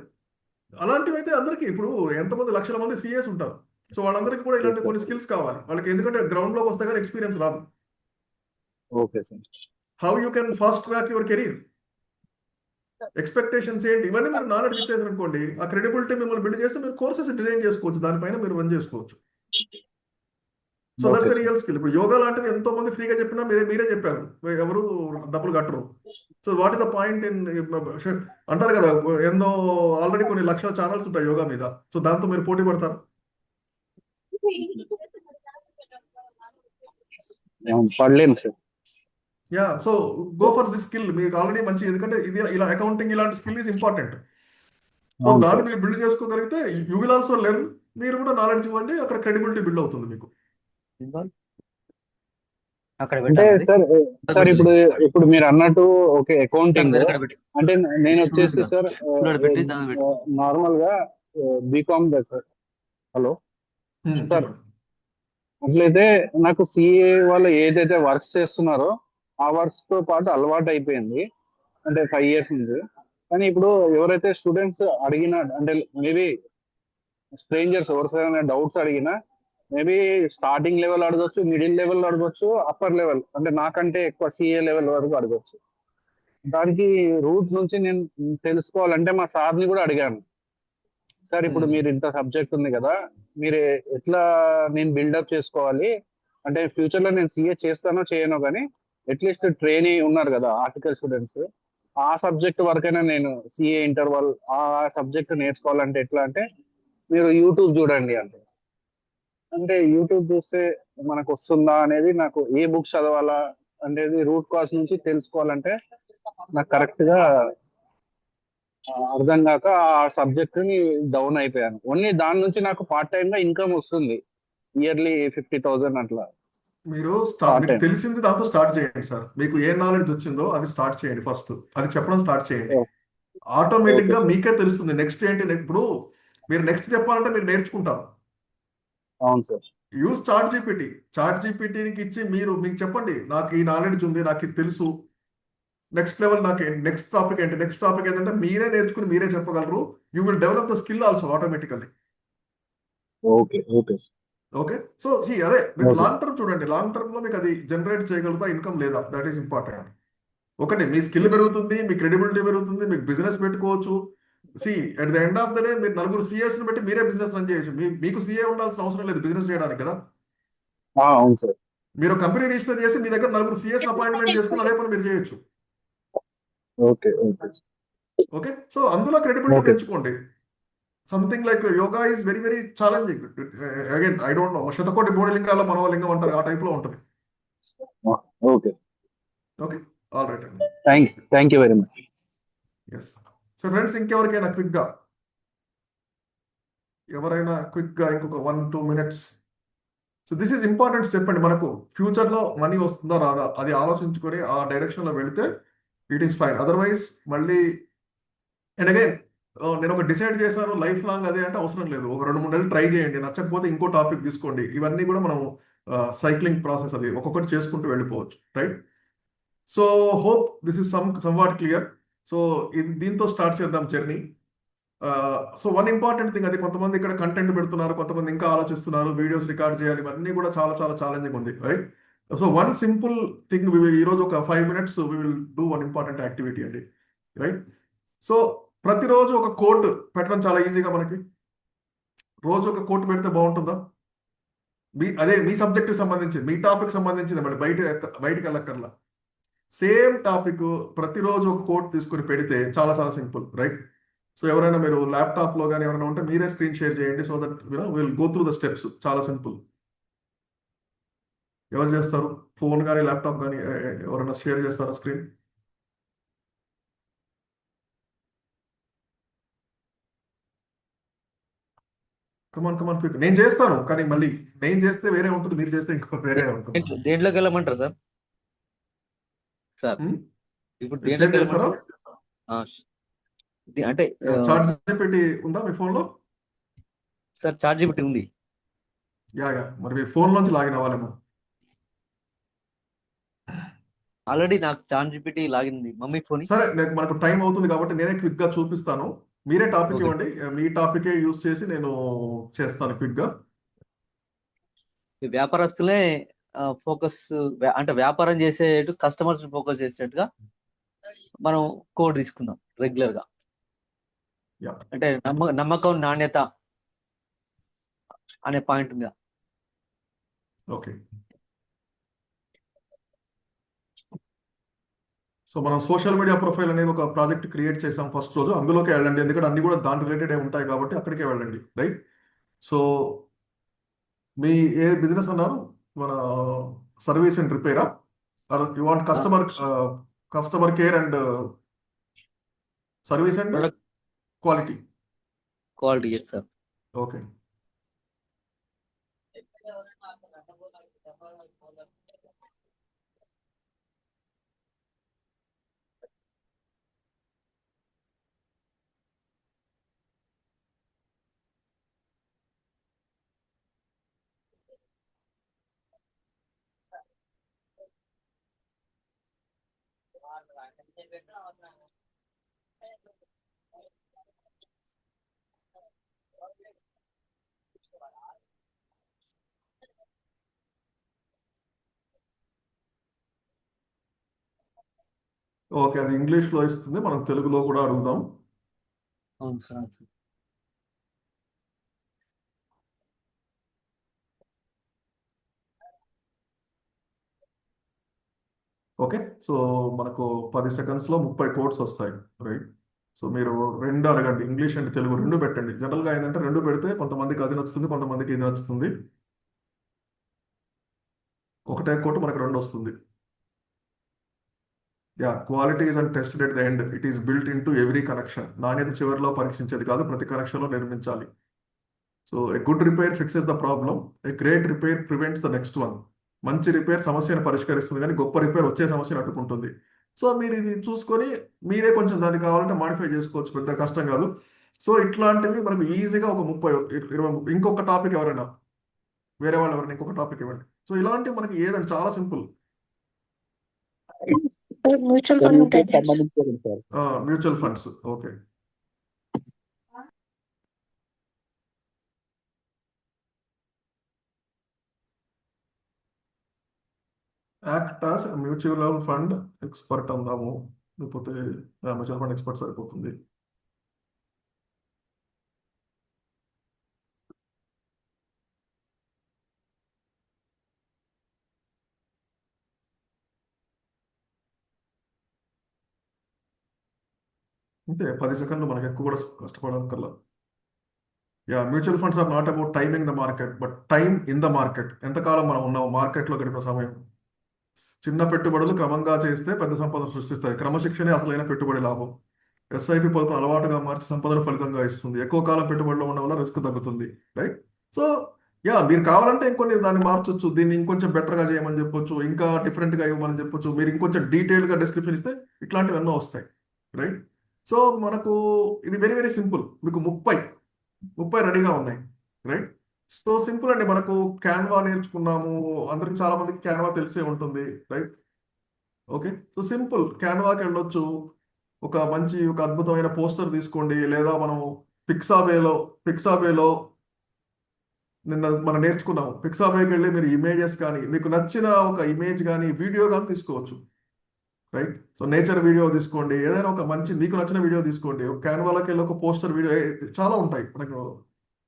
అలాంటివి అయితే అందరికీ, ఇప్పుడు ఎంతమంది లక్షల మంది సిఏస్ ఉంటారు, సో వాళ్ళందరికీ కూడా ఇలాంటి కొన్ని స్కిల్స్ కావాలి వాళ్ళకి, ఎందుకంటే గ్రౌండ్ లోకి వస్తే కానీ ఎక్స్పీరియన్స్ రాదు. Okay sir. How you can fast track your career, expectations ఏంటి, ఇవన్నీ మీరు నాలెడ్జ్ ఇచ్చేసారు అనుకోండి, ఆ క్రెడిబిలిటీ మిమ్మల్ని బిల్డ్ చేస్తే మీరు కోర్సెస్ డిజైన్ చేసుకోవచ్చు, దానిపైన మీరు రన్ చేసుకోవచ్చు. So okay that's sir. Real skill. ఇప్పుడు యోగా లాంటిది ఎంతో మంది ఫ్రీగా చెప్పినా మీరే చెప్పారు, ఎవరు డబ్బులు కట్టరు. So what is the point in, అంటారు కదా ఎన్నో ఆల్రెడీ కొన్ని లక్షల ఛానల్స్ ఉంటాయి యోగా మీద, సో దాంతో మీరు పోటీ పడతారు. పడలేను sir. Yeah, so go for this skill, మీకు ఆల్రెడీ మంచి, ఎందుకంటే ఇది ఇలా అకౌంటింగ్ ఇలాంటి స్కిల్ ఈజ్ ఇంపార్టెంట్. సో అవును దాన్ని సార్. మీరు బిల్డ్ చేసుకోగలిగితే యూ విల్ ఆల్సో లెర్న్, మీరు కూడా నాలెడ్జ్ ఇవ్వండి, అక్కడ క్రెడిబిలిటీ బిల్డ్ అవుతుంది మీకు. అంటే సార్ ఇప్పుడు మీరు అన్నట్టు ఓకే అకౌంటింగ్ అంటే నేను వచ్చేసి సార్ నార్మల్ గా బీకామ్ సార్. హలో సార్, అట్లయితే నాకు సిఏ వాళ్ళు ఏదైతే వర్క్స్ చేస్తున్నారో ఆ వర్క్స్ తో పాటు అలవాటు అయిపోయింది, అంటే 5 years నుంచి. కానీ ఇప్పుడు ఎవరైతే స్టూడెంట్స్ అడిగినా, అంటే మేబీ స్ట్రేంజర్స్ ఎవరికైనా డౌట్స్ అడిగినా, మేబీ స్టార్టింగ్ లెవెల్ అడగొచ్చు, మిడిల్ లెవెల్ అడగొచ్చు, అప్పర్ లెవెల్ అంటే నాకంటే ఎక్కువ సిఏ లెవెల్ వరకు అడగొచ్చు. దానికి రూట్ నుంచి నేను తెలుసుకోవాలంటే మా సార్ని కూడా అడిగాను, సార్ ఇప్పుడు మీరు ఇంత సబ్జెక్ట్ ఉంది కదా, మీరు ఎట్లా నేను బిల్డప్ చేసుకోవాలి, అంటే ఫ్యూచర్ లో నేను సిఏ చేస్తానో చేయనో కానీ అట్లీస్ట్ ట్రైనీ ఉన్నారు కదా ఆర్టికల్ స్టూడెంట్స్, ఆ సబ్జెక్ట్ వరకైనా నేను సిఏ ఇంటర్వల్ ఆ సబ్జెక్ట్ నేర్చుకోవాలంటే ఎట్లా అంటే మీరు యూట్యూబ్ చూడండి అంటే యూట్యూబ్ చూస్తే మనకు వస్తుందా అనేది, నాకు ఏ బుక్స్ చదవాలా అనేది రూట్ కాజ్ నుంచి తెలుసుకోవాలంటే నాకు కరెక్ట్ గా అర్థం కాక ఆ సబ్జెక్ట్ ని డౌన్ అయిపోయాను. ఓన్లీ దాని నుంచి నాకు పార్ట్ టైం గా ఇన్కమ్ వస్తుంది, ఇయర్లీ 50,000 అట్లా. మీరు మీకు తెలిసింది దాంతో స్టార్ట్ చేయండి సార్, మీకు ఏ నాలెడ్జ్ వచ్చిందో అది స్టార్ట్ చేయండి, ఫస్ట్ అది చెప్పడం స్టార్ట్ చేయండి, ఆటోమేటిక్ గా మీకే తెలుస్తుంది నెక్స్ట్ ఏంటి. ఇప్పుడు మీరు నెక్స్ట్ చెప్పాలంటే మీరు నేర్చుకుంటారు. అవును సార్. యూస్ చాట్ జీపీటీకి ఇచ్చి మీకు చెప్పండి, నాకు ఈ నాలెడ్జ్ ఉంది, నాకు ఇది తెలుసు, నెక్స్ట్ లెవెల్ నాకు నెక్స్ట్ టాపిక్ ఏంటంటే మీరే నేర్చుకుని మీరే చెప్పగలరు. You will develop the skill also automatically. Okay, so అదే మీరు లాంగ్ టర్మ్ చూడండి, లాంగ్ టర్మ్ లో మీకు అది జనరేట్ చేయగలుగుతా ఇన్కమ్ లేదా, దట్ ఈస్ ఇంపార్టెంట్. ఒకటి మీ స్కిల్ పెరుగుతుంది, మీ క్రెడిబిలిటీ పెరుగుతుంది, మీకు బిజినెస్ పెట్టుకోవచ్చు. At the end of the day మీరు 4 CAs ని బట్టి మీరే బిజినెస్ రన్ చేయొచ్చు. మీకు CA ఉండాల్సిన అవసరం లేదు బిజినెస్ చేయడానికి కదా. అవును సార్. మీరు కంపెనీ రిజిస్టర్ చేసి మీ దగ్గర 4 CAs అపాయింట్మెంట్ చేసుకుని అదే పని మీరు చేయొచ్చు. ఓకే, సో అందులో క్రెడిబిలిటీ పెంచుకోండి. Something like yoga is very very challenging. Again I don't know, శతకోటి బోడిలింగాల మనోలింగం అంటారు, ఆ టైప్ లో ఉంటుంది. ఓకే ఆల్ రైట్ అండి, thank you very much. Yes. So friends, ఇంకెవరికైనా క్విక్గా ఇంకొక 1-2 minutes. So this is important step అండి. మనకు ఫ్యూచర్లో మనీ వస్తుందా రాదా అది ఆలోచించుకొని ఆ డైరెక్షన్లో వెళితే ఇట్ ఈస్ ఫైన్. అదర్వైజ్ మళ్ళీ అండ్ అగైన్ నేను ఒక డిసైడ్ చేశాను లైఫ్ లాంగ్ అదే అంటే అవసరం లేదు. ఒక 2-3 నెలలు ట్రై చేయండి, నచ్చకపోతే ఇంకో టాపిక్ తీసుకోండి. ఇవన్నీ కూడా మనం సైక్లింగ్ ప్రాసెస్, అది ఒక్కొక్కటి చేసుకుంటూ వెళ్ళిపోవచ్చు, right? So hope this is somewhat clear. So ఇది దీంతో స్టార్ట్ చేద్దాం journey. So one important thing, అది కొంతమంది ఇక్కడ కంటెంట్ పెడుతున్నారు, కొంతమంది ఇంకా ఆలోచిస్తున్నారు, వీడియోస్ రికార్డ్ చేయాలి, ఇవన్నీ కూడా చాలా చాలా ఛాలెంజింగ్ ఉంది, right? So one simple thing, ఈరోజు ఒక 5 minutes we will do one important activity అండి, రైట్? సో ప్రతిరోజు ఒక కోట్ పెట్టడం చాలా ఈజీగా మనకి. రోజు ఒక కోట్ పెడితే బాగుంటుందా? మీ సబ్జెక్ట్కి సంబంధించింది, మీ టాపిక్ సంబంధించింది, మరి బయటికి వెళ్ళక్కర్లా. సేమ్ టాపిక్ ప్రతిరోజు ఒక కోట్ తీసుకుని పెడితే చాలా చాలా సింపుల్, రైట్? సో ఎవరైనా మీరు ల్యాప్టాప్లో కానీ ఎవరైనా ఉంటే మీరే స్క్రీన్ షేర్ చేయండి, so that will go through the steps. చాలా సింపుల్. ఎవరు చేస్తారు? ఫోన్ కానీ ల్యాప్టాప్ కానీ ఎవరైనా షేర్ చేస్తారా స్క్రీన్? Come on quick. నేను చేస్తాను, కానీ మళ్ళీ నేను చేస్తే వేరే ఉంటుంది, మీరు చేస్తే ఇంకో వేరే ఉంటుంది. దేంట్లోకి వెళ్ళమంటారు సార్? సార్ ఇప్పుడు షేర్ దేంట్లోకి చేస్తారా? వెళ్ళమంటారు? అంటే చాట్ జీపీటీ ఉందా మీ ఫోన్లో? సార్ చాట్ జీపీటీ ఉంది. యా మరి మీరు ఫోన్ నుంచి లాగిన్ అవ్వాలేమో. ఆల్రెడీ నాకు చాట్ జీపీటీ లాగిన్ ఉంది మమ్మీ ఫోన్. సరే, మనకు టైం అవుతుంది కాబట్టి నేనే క్విక్ గా చూపిస్తాను. మీరే టాపిక్ ఓకే. ఇవ్వండి, మీ టాపికే యూజ్ చేసి నేను చేస్తాను క్విక్ గా. ఈ వ్యాపారస్తులే ఫోకస్, అంటే వ్యాపారం చేసేటు కస్టమర్స్ ఫోకస్ చేసేట్టుగా మనం కోడ్ తీసుకుందాం రెగ్యులర్ గా. యా అంటే నమ్మకం, నాణ్యత అనే పాయింట్ మీద. ఓకే. సో మనం సోషల్ మీడియా ప్రొఫైల్ అనేది ఒక ప్రాజెక్ట్ క్రియేట్ చేసాం ఫస్ట్ రోజు. అందులోకి వెళ్ళండి, ఎందుకంటే అన్ని కూడా దాని రిలేటెడ్ ఉంటాయి కాబట్టి అక్కడికే వెళ్ళండి, రైట్? సో మీ ఏ బిజినెస్ అన్నారు? మన సర్వీస్ అండ్ రిపేరా? You want customer care and service and quality? Quality sir. Okay. Okay, అది ఇంగ్లీష్లో ఇస్తుంది, మనం తెలుగులో కూడా అడుగుదాం. అవును సార్. ఓకే. సో మనకు 10 secondsలో 30 కోడ్స్ వస్తాయి, రైట్? సో మీరు రెండు అడగండి, ఇంగ్లీష్ అండ్ తెలుగు రెండు పెట్టండి. జనరల్గా ఏంటంటే రెండు పెడితే కొంతమందికి అది నచ్చుతుంది, కొంతమందికి ఇది నచ్చుతుంది. ఒకటే కోట్ మనకు రెండు వస్తుంది. Yeah, quality is and tested at the end, it is built in to every connection. నాణ్యత చివరిలో పరీక్షించేది కాదు, ప్రతి కనెక్షన్లో నిర్మించాలి. So a good repair fixes the problem, a great repair prevents the next one. మంచి రిపేర్ సమస్యను పరిష్కరిస్తుంది, కానీ గొప్ప రిపేర్ వచ్చే సమస్యను అడ్డుకుంటుంది. సో మీరు ఇది చూసుకొని మీరే కొంచెం దాన్ని కావాలంటే మాడిఫై చేసుకోవచ్చు, పెద్ద కష్టం కాదు. సో ఇట్లాంటివి మనకు ఈజీగా ఒక 30-20. ఇంకొక టాపిక్ ఎవరైనా, వేరే వాళ్ళు ఎవరైనా ఇంకొక టాపిక్ ఇవ్వండి. సో ఇలాంటివి మనకి ఏదంటే చాలా సింపుల్. మ్యూచువల్ ఫండ్ ఉంటాయి mutual funds. Okay. Act as mutual fund expert అందాము, లేకపోతే మ్యూచువల్ ఫండ్ ఎక్స్పర్ట్ సరిపోతుంది. అంతే, 10 seconds మనకి ఎక్కువ కూడా కష్టపడక్కర్లా. Yeah, mutual funds are not about timing the market, but time in the market. ఎంతకాలం మనం ఉన్నాం మార్కెట్లో గడిపిన సమయం. చిన్న పెట్టుబడులు క్రమంగా చేస్తే పెద్ద సంపద సృష్టిస్తాయి. క్రమశిక్షణే అసలైన పెట్టుబడి లాభం. ఎస్ఐపి పొదుపును అలవాటుగా మార్చి సంపదను ఫలితంగా ఇస్తుంది. ఎక్కువ కాలం పెట్టుబడిలో ఉండడం వల్ల రిస్క్ తగ్గుతుంది, రైట్? సో యా, మీరు కావాలంటే ఇంకొన్ని దాన్ని మార్చొచ్చు, దీన్ని ఇంకొంచెం బెటర్గా చేయమని చెప్పొచ్చు, ఇంకా డిఫరెంట్గా ఇవ్వమని చెప్పొచ్చు, మీరు ఇంకొంచెం డీటెయిల్గా డిస్క్రిప్షన్ ఇస్తే ఇట్లాంటివి ఎన్నో వస్తాయి, రైట్? సో మనకు ఇది వెరీ వెరీ సింపుల్. మీకు 30 రెడీగా ఉన్నాయి, రైట్? సో సింపుల్ అండి. మనకు క్యాన్వా నేర్చుకున్నాము, అందరికి చాలా మందికి క్యాన్వా తెలిసే ఉంటుంది, రైట్? ఓకే, సో సింపుల్ క్యాన్వాకి వెళ్ళొచ్చు. ఒక మంచి ఒక అద్భుతమైన పోస్టర్ తీసుకోండి, లేదా మనం పిక్సాబేలో పిక్సాబేలో నిన్న మనం నేర్చుకున్నాం. పిక్సాబేకి వెళ్ళి మీరు ఇమేజెస్ కానీ మీకు నచ్చిన ఒక ఇమేజ్ కానీ వీడియో కానీ తీసుకోవచ్చు. రైట్, సో నేచర్ వీడియో తీసుకోండి, ఏదైనా ఒక మంచి మీకు నచ్చిన వీడియో తీసుకోండి. ఒక క్యాన్వాలోకి వెళ్ళి ఒక పోస్టర్ వీడియో చాలా ఉంటాయి మనకు,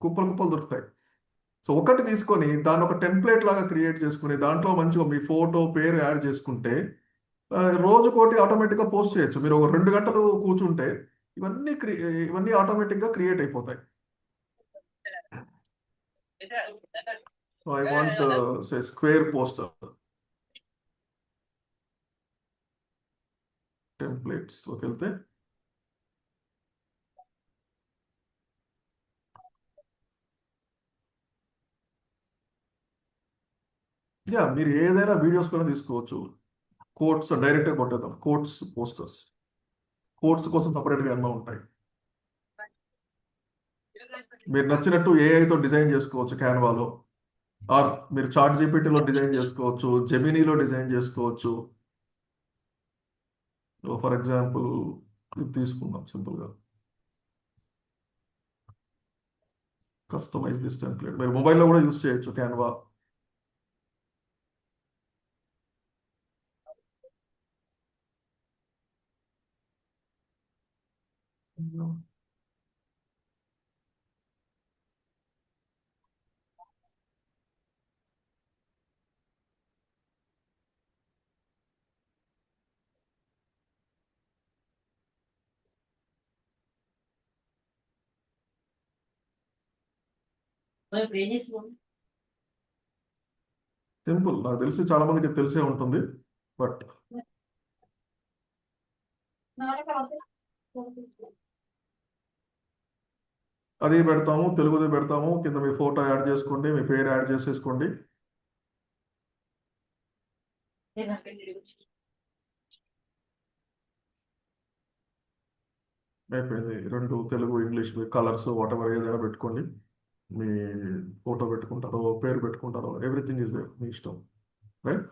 కుప్పలు కుప్పలు దొరుకుతాయి. సో ఒకటి తీసుకొని దాన్ని ఒక టెంప్లెట్ లాగా క్రియేట్ చేసుకుని దాంట్లో మంచిగా మీ ఫోటో పేరు యాడ్ చేసుకుంటే రోజుకోటి ఆటోమేటిక్గా పోస్ట్ చేయొచ్చు. మీరు ఒక 2 గంటలు కూర్చుంటే ఇవన్నీ ఆటోమేటిక్గా క్రియేట్ అయిపోతాయి. So I want say square poster టెంప్లెట్స్లోకి వెళ్తే మీరు ఏదైనా వీడియోస్ కూడా తీసుకోవచ్చు. కోట్స్ డైరెక్ట్గా కొట్టేద్దాం, కోట్స్ పోస్టర్స్. కోట్స్ కోసం సపరేట్గా ఎన్నో ఉంటాయి. మీరు నచ్చినట్టు ఏఐతో డిజైన్ చేసుకోవచ్చు క్యాన్వాలో, ఆర్ మీరు చాట్ జీపీటీలో డిజైన్ చేసుకోవచ్చు, జెమినీలో డిజైన్ చేసుకోవచ్చు. ఫర్ ఎగ్జాంపుల్ ఇది తీసుకుందాం సింపుల్గా, కస్టమైజ్ దిస్ టెంప్లెట్. మీరు మొబైల్లో కూడా యూస్ చేయొచ్చు క్యాన్వా. సింపుల్, నాకు తెలిసి చాలా మందికి తెలిసే ఉంటుంది, బట్ అది పెడతాము, తెలుగుది పెడతాము, కింద మీ ఫోటో యాడ్ చేసుకోండి, మీ పేరు యాడ్ చేసేసుకోండి. అయిపోయింది. 2 Telugu English colours what ever ఏదైనా పెట్టుకోండి. మీ ఫోటో పెట్టుకుంటారో పేరు పెట్టుకుంటారో ఎవ్రీథింగ్ ఇస్ దేర్, మీ ఇష్టం. రైట్,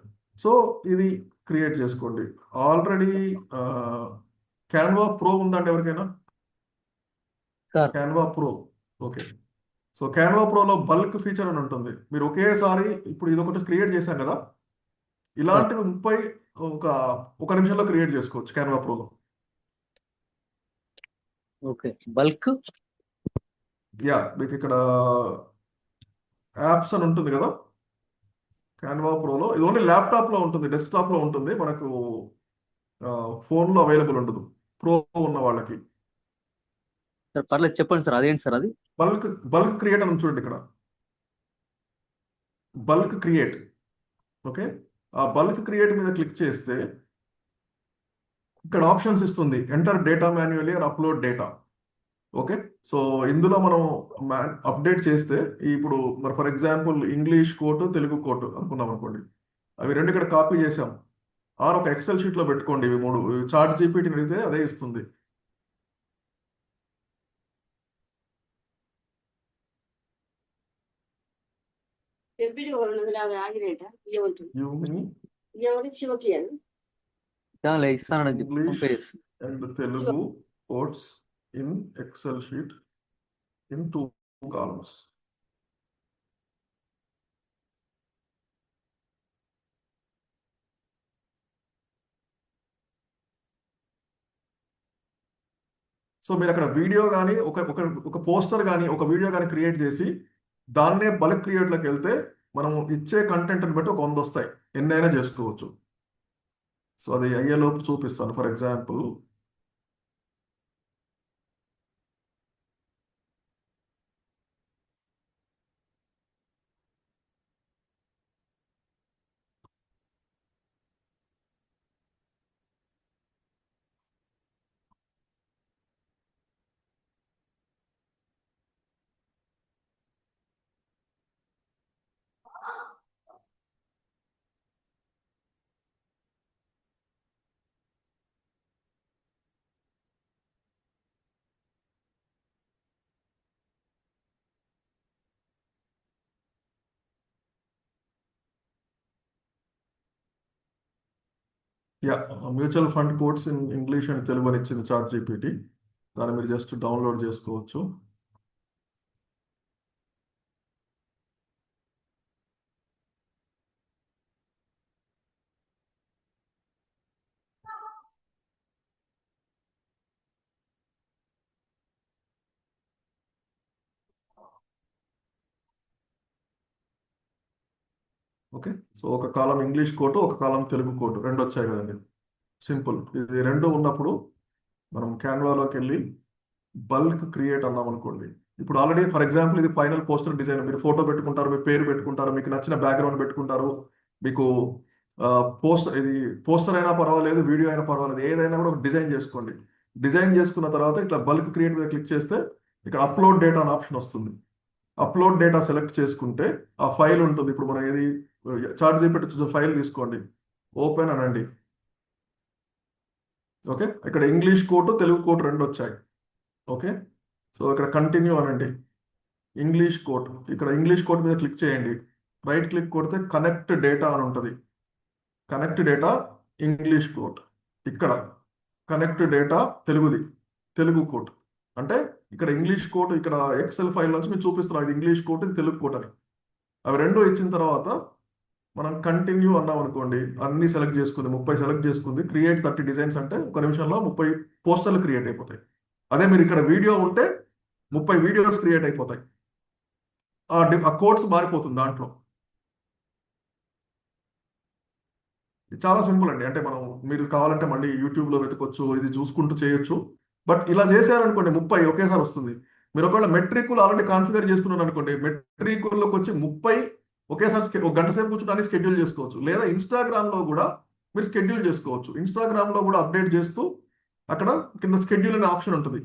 సో ఇది క్రియేట్ చేసుకోండి. ఆల్రెడీ క్యాన్వా ప్రో ఉందండి ఎవరికైనా? Sir Canva pro, okay. So Canva ప్రోలో బల్క్ ఫీచర్ అని ఉంటుంది. మీరు ఒకేసారి ఇప్పుడు ఇది ఒకటి క్రియేట్ చేశాం కదా, సార్ ఇలాంటివి 30 ఒక ఒక నిమిషంలో క్రియేట్ చేసుకోవచ్చు క్యాన్వా ప్రోలో. ఓకే బల్క్ మీకు ఇక్కడ యాప్స్ అని ఉంటుంది కదా క్యాన్వా ప్రోలో. ఇది ఓన్లీ ల్యాప్టాప్లో ఉంటుంది, డెస్క్టాప్లో ఉంటుంది, మనకు ఫోన్లో అవైలబుల్ ఉండదు ప్రో ఉన్న వాళ్ళకి. సార్ పర్లేదు చెప్పండి సార్, అదేంటి సార్ అది? బల్క్ బల్క్ క్రియేట్ అని చూడండి ఇక్కడ, బల్క్ క్రియేట్. ఓకే, ఆ బల్క్ క్రియేట్ మీద క్లిక్ చేస్తే ఇక్కడ ఆప్షన్స్ ఇస్తుంది, enter data manually or upload data. Okay, so ఇందులో మనం అప్డేట్ చేస్తే ఇప్పుడు మరి for example English quote Telugu quote అనుకున్నాం అనుకోండి, అవి 2 ఇక్కడ కాపీ చేసాం. ఆర్ ఒక ఎక్సెల్ షీట్లో పెట్టుకోండి, ఇవి 3 చాట్ జీపీటీని అడిగితే అదే ఇస్తుంది. ఇస్తానని చెప్పి ఇంగ్లీష్ పంపేసి and Telugu quotes in Excel sheet in 2 columns. సో మీరు అక్కడ వీడియో కానీ ఒక ఒక ఒక పోస్టర్ కానీ ఒక వీడియో కానీ క్రియేట్ చేసి దాన్నే బల్క్ క్రియేట్లోకి వెళ్తే మనం ఇచ్చే కంటెంట్ని బట్టి ఒక 100 వస్తాయి, ఎన్నైనా చేసుకోవచ్చు. సో అది అయ్యేలోపు చూపిస్తాను. For example yeah, mutual fund codes in English and Telugu అని ఇచ్చింది చాట్ జీపీటీ. దాన్ని మీరు జస్ట్ డౌన్లోడ్ చేసుకోవచ్చు. ఓకే, సో ఒక కాలం ఇంగ్లీష్ కోటు, ఒక కాలం తెలుగు కోటు, రెండు వచ్చాయి కదండి. సింపుల్. ఇది రెండు ఉన్నప్పుడు మనం క్యాన్వాలోకి వెళ్ళి బల్క్ క్రియేట్ అన్నాం అనుకోండి. ఇప్పుడు ఆల్రెడీ ఫర్ ఎగ్జాంపుల్ ఇది ఫైనల్ పోస్టర్ డిజైన్. మీరు ఫోటో పెట్టుకుంటారు, మీ పేరు పెట్టుకుంటారు, మీకు నచ్చిన బ్యాక్గ్రౌండ్ పెట్టుకుంటారు. మీకు పోస్టర్, ఇది పోస్టర్ అయినా పర్వాలేదు, వీడియో అయినా పర్వాలేదు, ఏదైనా కూడా ఒక డిజైన్ చేసుకోండి. డిజైన్ చేసుకున్న తర్వాత ఇట్లా బల్క్ క్రియేట్ మీద క్లిక్ చేస్తే ఇక్కడ అప్లోడ్ డేటా అనే ఆప్షన్ వస్తుంది. అప్లోడ్ డేటా సెలెక్ట్ చేసుకుంటే ఆ ఫైల్ ఉంటుంది. ఇప్పుడు మనం ఏది చాట్ జీపీటీ చూసే ఫైల్ తీసుకోండి, ఓపెన్ అనండి. ఓకే, ఇక్కడ ఇంగ్లీష్ కోటు, తెలుగు కోటు రెండు వచ్చాయి. ఓకే, సో ఇక్కడ కంటిన్యూ అనండి. ఇంగ్లీష్ కోట్, ఇక్కడ ఇంగ్లీష్ కోట్ మీద క్లిక్ చేయండి. రైట్ క్లిక్ కొడితే కనెక్ట్ డేటా అని ఉంటుంది. కనెక్ట్ డేటా ఇంగ్లీష్ కోట్, ఇక్కడ కనెక్ట్ డేటా తెలుగుది, తెలుగు కోట్. అంటే ఇక్కడ ఇంగ్లీష్ కోట్, ఇక్కడ ఎక్సెల్ ఫైల్ నుంచి మీరు చూపిస్తున్నాం ఇది ఇంగ్లీష్ కోట్, ఇది తెలుగు కోట్ అని. అవి రెండు ఇచ్చిన తర్వాత మనం కంటిన్యూ అన్నాం అనుకోండి. అన్ని సెలెక్ట్ చేసుకుంది, 30 సెలెక్ట్ చేసుకుంది. క్రియేట్ 30 డిజైన్స్ అంటే ఒక నిమిషంలో 30 పోస్టర్లు క్రియేట్ అయిపోతాయి. అదే మీరు ఇక్కడ వీడియో ఉంటే 30 వీడియోస్ క్రియేట్ అయిపోతాయి. ఆ కోడ్స్ మారిపోతుంది దాంట్లో. ఇది చాలా సింపుల్ అండి. అంటే మనం, మీరు కావాలంటే మళ్ళీ యూట్యూబ్లో వెతకొచ్చు, ఇది చూసుకుంటూ చేయొచ్చు. బట్ ఇలా చేశారనుకోండి 30 ఒకేసారి వస్తుంది. మీరు ఒకవేళ మెట్రికుల్ ఆల్రెడీ కాన్ఫిగర్ చేసుకున్నాను అనుకోండి, మెట్రికుల్లోకి వచ్చి 30 ఒకేసారి ఒక గంట సేపు కూర్చుని స్కెడ్యూల్ చేసుకోవచ్చు. లేదా ఇన్స్టాగ్రామ్లో కూడా మీరు స్కెడ్యూల్ చేసుకోవచ్చు. ఇన్స్టాగ్రామ్లో కూడా అప్డేట్ చేస్తూ అక్కడ కింద స్కెడ్యూల్ అనే ఆప్షన్ ఉంటుంది.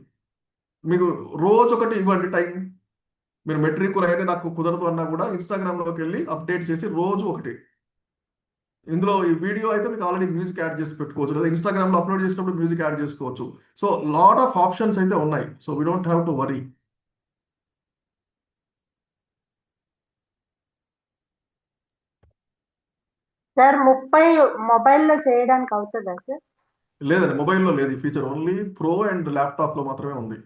మీకు రోజు ఒకటి ఇవ్వండి టైం. మీరు మెట్రికుల్ అయితే నాకు కుదరదు అన్నా కూడా ఇన్స్టాగ్రామ్లోకి వెళ్ళి అప్డేట్ చేసి రోజు ఒకటి. ఇందులో ఈ వీడియో అయితే మీకు ఆల్రెడీ మ్యూజిక్ యాడ్ చేసి పెట్టుకోవచ్చు, లేదా ఇన్స్టాగ్రామ్లో అప్లోడ్ చేసినప్పుడు మ్యూజిక్ యాడ్ చేసుకోవచ్చు. సో లాట్ ఆఫ్ ఆప్షన్స్ అయితే ఉన్నాయి. So we don't have to worry. Sir 30 మొబైల్లో చేయడానికి అవుతుందా సార్? లేదండి, మొబైల్లో లేదు ఈ ఫీచర్. ఓన్లీ ప్రో అండ్ ల్యాప్టాప్లో మాత్రమే ఉంది.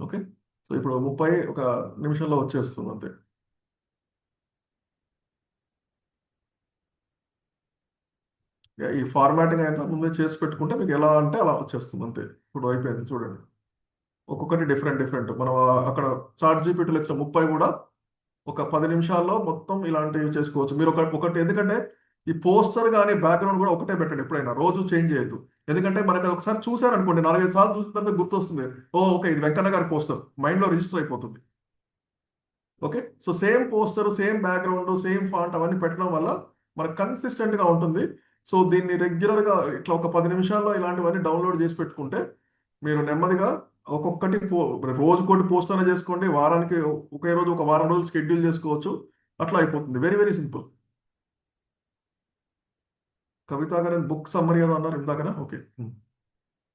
ఓకే, సో ఇప్పుడు 30 ఒక నిమిషంలో వచ్చేస్తుంది అంతే. ఈ ఫార్మాటింగ్ అయితే ముందే చేసి పెట్టుకుంటే మీకు ఎలా అంటే అలా వచ్చేస్తుంది అంతే. ఇప్పుడు అయిపోయింది చూడండి, ఒక్కొక్కటి డిఫరెంట్. మనం అక్కడ చాట్ జీపీటీలో ఇచ్చిన 30 కూడా ఒక 10 నిమిషాల్లో మొత్తం ఇలాంటివి చేసుకోవచ్చు. మీరు ఒకటి ఎందుకంటే ఈ పోస్టర్ కానీ బ్యాక్గ్రౌండ్ కూడా ఒకటే పెట్టండి ఎప్పుడైనా, రోజు చేంజ్ చేయొద్దు. ఎందుకంటే మనకు ఒకసారి చూసారనుకోండి, 4-5 సార్లు చూసిన తర్వాత గుర్తొస్తుంది, ఓకే ఇది వెంకన్న గారి పోస్టర్, మైండ్లో రిజిస్టర్ అయిపోతుంది. Okay, so same poster, same background, same font అవన్నీ పెట్టడం వల్ల మనకు కన్సిస్టెంట్గా ఉంటుంది. సో దీన్ని రెగ్యులర్గా ఇట్లా ఒక 10 నిమిషాల్లో ఇలాంటివన్నీ డౌన్లోడ్ చేసి పెట్టుకుంటే మీరు నెమ్మదిగా ఒక్కొక్కటి రోజుకోటి పోస్ట్ అనేది చేసుకోండి. వారానికి ఒకే రోజు ఒక వారం రోజులు షెడ్యూల్ చేసుకోవచ్చు. అట్లా అయిపోతుంది. Very very simple. కవిత గారు బుక్ సమ్మరీ ఏదో అన్నారు ఇందాకనా? Okay,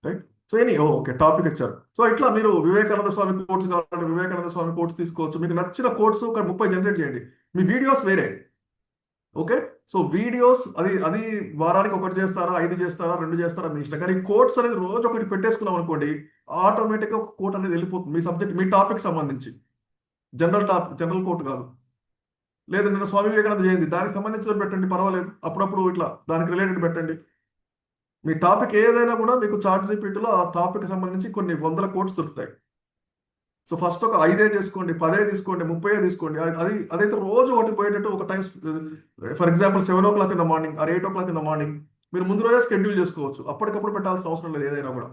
right. So okay, topic ఇచ్చారు. సో ఇట్లా మీరు వివేకానంద స్వామి కోట్స్ కావాలంటే వివేకానంద స్వామి కోట్స్ తీసుకోవచ్చు. మీకు నచ్చిన కోట్స్ ఒక 30 జనరేట్ చేయండి. మీ వీడియోస్ వేరే. ఓకే, సో వీడియోస్ అది వారానికి ఒకటి చేస్తారా, 5 చేస్తారా, 2 చేస్తారా మీ ఇష్టం. కానీ కోట్స్ అనేది రోజు ఒకటి పెట్టేసుకున్నాం అనుకోండి, ఆటోమేటిక్గా ఒక కోట్ అనేది వెళ్ళిపోతుంది మీ సబ్జెక్ట్, మీ టాపిక్ సంబంధించి. జనరల్ కోట్ కాదు. లేదు నేను స్వామి వివేకానంద జయంతి, దానికి సంబంధించిన పెట్టండి, పర్వాలేదు. అప్పుడప్పుడు ఇట్లా దానికి రిలేటెడ్ పెట్టండి. మీ టాపిక్ ఏదైనా కూడా మీకు చాట్ జీపీటీలో ఆ టాపిక్ సంబంధించి కొన్ని 100 కోట్స్ దొరుకుతాయి. సో ఫస్ట్ ఒక 5 చేసుకోండి, 10 తీసుకోండి, 30 తీసుకోండి. అదైతే రోజు ఒకటి పోయేటట్టు ఒక time, for example 7 o'clock in the morning or 8 o'clock in the morning మీరు ముందు రోజే షెడ్యూల్ చేసుకోవచ్చు. అప్పటికప్పుడు పెట్టాల్సిన అవసరం లేదు ఏదైనా కూడా.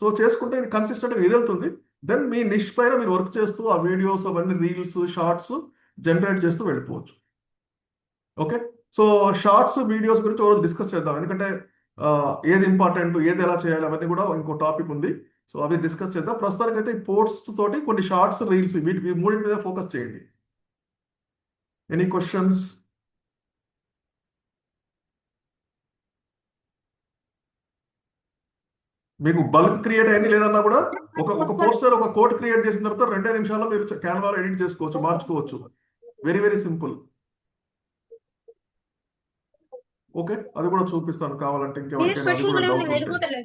సో చేసుకుంటే ఇది కన్సిస్టెంట్గా ఎదుగుతుంది. దెన్ మీ నిష్ పైన మీరు వర్క్ చేస్తూ ఆ వీడియోస్ అవన్నీ రీల్స్, షార్ట్స్ జనరేట్ చేస్తూ వెళ్ళిపోవచ్చు. ఓకే, సో షార్ట్స్, వీడియోస్ గురించి రోజు డిస్కస్ చేద్దాం. ఎందుకంటే ఏది ఇంపార్టెంట్, ఏది ఎలా చేయాలి అవన్నీ కూడా ఇంకో టాపిక్ ఉంది. సో అవి డిస్కస్ చేద్దాం. ప్రస్తుతానికైతే ఈ పోస్ట్ తోటి కొన్ని షార్ట్స్, రీల్స్, వీటి మూడింటి మీద ఫోకస్ చేయండి. Any questions? మీకు బల్క్ క్రియేట్ అయింది లేదన్నా కూడా ఒక పోస్టర్, ఒక కోడ్ క్రియేట్ చేసిన తర్వాత 2 నిమిషాల్లో మీరు క్యాన్వాలో ఎడిట్ చేసుకోవచ్చు, మార్చుకోవచ్చు. Very very simple. ఓకే, అది కూడా చూపిస్తాను కావాలంటే ఇంకెవరికైనా అది కూడా డౌట్ ఉంటే.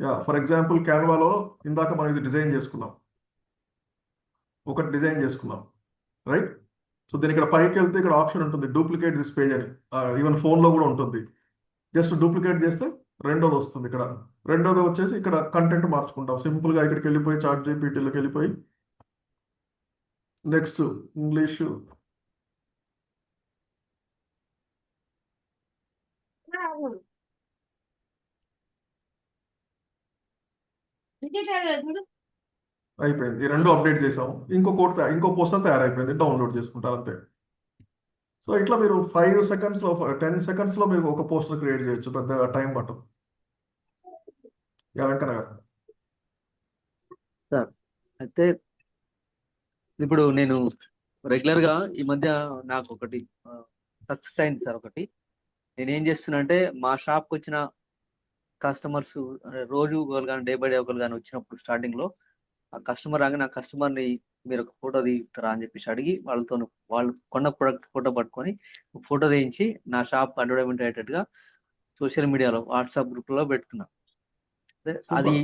యా, ఫర్ ఎగ్జాంపుల్ క్యాన్వాలో ఇందాక మనం ఇది డిజైన్ చేసుకున్నాం, ఒకటి డిజైన్ చేసుకున్నాం, రైట్? సో దీని ఇక్కడ పైకి వెళ్తే ఇక్కడ ఆప్షన్ ఉంటుంది డూప్లికేట్ దిస్ పేజ్ అని, ఈవెన్ ఫోన్లో కూడా ఉంటుంది. జస్ట్ డూప్లికేట్ చేస్తే రెండోది వస్తుంది. ఇక్కడ రెండోది వచ్చేసి ఇక్కడ కంటెంట్ మార్చుకుంటాం సింపుల్గా. ఇక్కడికి వెళ్ళిపోయి చాట్ జీపీటీలోకి వెళ్ళిపోయి నెక్స్ట్ ఇంగ్లీషు అయిపోయింది. ఈ రెండు అప్డేట్ చేసాము. ఇంకో పోస్టర్ తయారైపోయింది, డౌన్లోడ్ చేసుకుంటారు అంతే. సో ఇట్లా మీరు 5 సెకండ్స్లో 10 సెకండ్స్లో మీరు ఒక పోస్టర్ క్రియేట్ చేయొచ్చు, పెద్ద టైం పట్టదు. యా వెంకన్న గారు. సార్ అయితే ఇప్పుడు నేను రెగ్యులర్గా ఈ మధ్య నాకు ఒకటి సక్సెస్ అయింది సార్. ఒకటి నేనేం చేస్తున్నా అంటే మా షాప్కి వచ్చిన కస్టమర్స్ రోజు ఒకరు కానీ డే బై డే ఒకరు కానీ వచ్చినప్పుడు స్టార్టింగ్లో ఆ కస్టమర్ రాగానే ఆ కస్టమర్ని మీరు ఒక ఫోటో తీస్తారా అని చెప్పేసి అడిగి వాళ్ళు కొన్న ప్రొడక్ట్ ఫోటో పట్టుకొని ఫోటో తీయించి నా షాప్ అడ్వర్టైజ్మెంట్ అయ్యేటట్టుగా సోషల్ మీడియాలో వాట్సాప్ గ్రూప్లో పెడుతున్నా. అది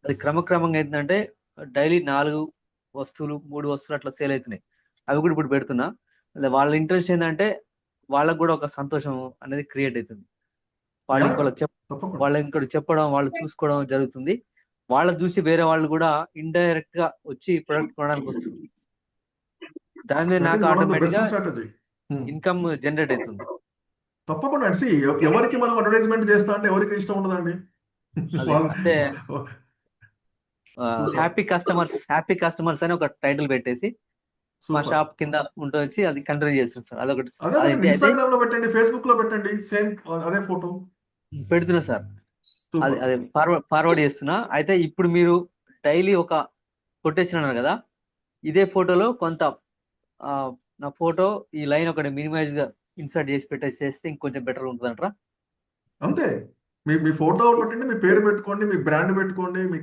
అది క్రమక్రమంగా ఏంటంటే డైలీ 4 వస్తువులు 3 వస్తువులు అట్లా సేల్ అవుతున్నాయి. అవి కూడా ఇప్పుడు పెడుతున్నా. వాళ్ళ ఇంట్రెస్ట్ ఏంటంటే వాళ్ళకు కూడా ఒక సంతోషం అనేది క్రియేట్ అవుతుంది. వాళ్ళు ఇంకోటి చెప్పడం, వాళ్ళు చూసుకోవడం జరుగుతుంది. వాళ్ళని చూసి వేరే వాళ్ళు కూడా ఇండైరెక్ట్ గా వచ్చి ప్రొడక్ట్ కొనడానికి వస్తుంది. దాని మీద నాకు ఆటోమేటిక్ గా ఇన్కమ్ జనరేట్ అవుతుంది. తప్పకుండా అండి. ఎవరికి మనం అడ్వర్టైజ్మెంట్ చేస్తా అంటే ఎవరికి ఇష్టం ఉండదండి. అంటే హ్యాపీ కస్టమర్స్ అని ఒక టైటిల్ పెట్టేసి మా షాప్ కింద ఉంటుంది, అది కంటిన్యూ చేస్తుంది సార్. అదొకటి ఇన్స్టాగ్రామ్ లో పెట్టండి, ఫేస్బుక్ లో పెట్టండి, సేమ్ అదే ఫోటో పెడుతున్నా సార్. అదే ఫార్వర్డ్ చేస్తున్నా. అయితే ఇప్పుడు మీరు డైలీ ఒక కొటేషన్ అన్నారు కదా, ఇదే ఫోటోలో కొంత నా ఫోటో ఈ లైన్ ఒకటి మినిమైజ్ గా ఇన్సర్ట్ చేసి చేస్తే ఇంకొంచెం బెటర్ ఉంటుంది అంటారా? అంతే. మీ ఫోటో పెట్టండి, మీ పేరు పెట్టుకోండి, మీ బ్రాండ్ పెట్టుకోండి, మీ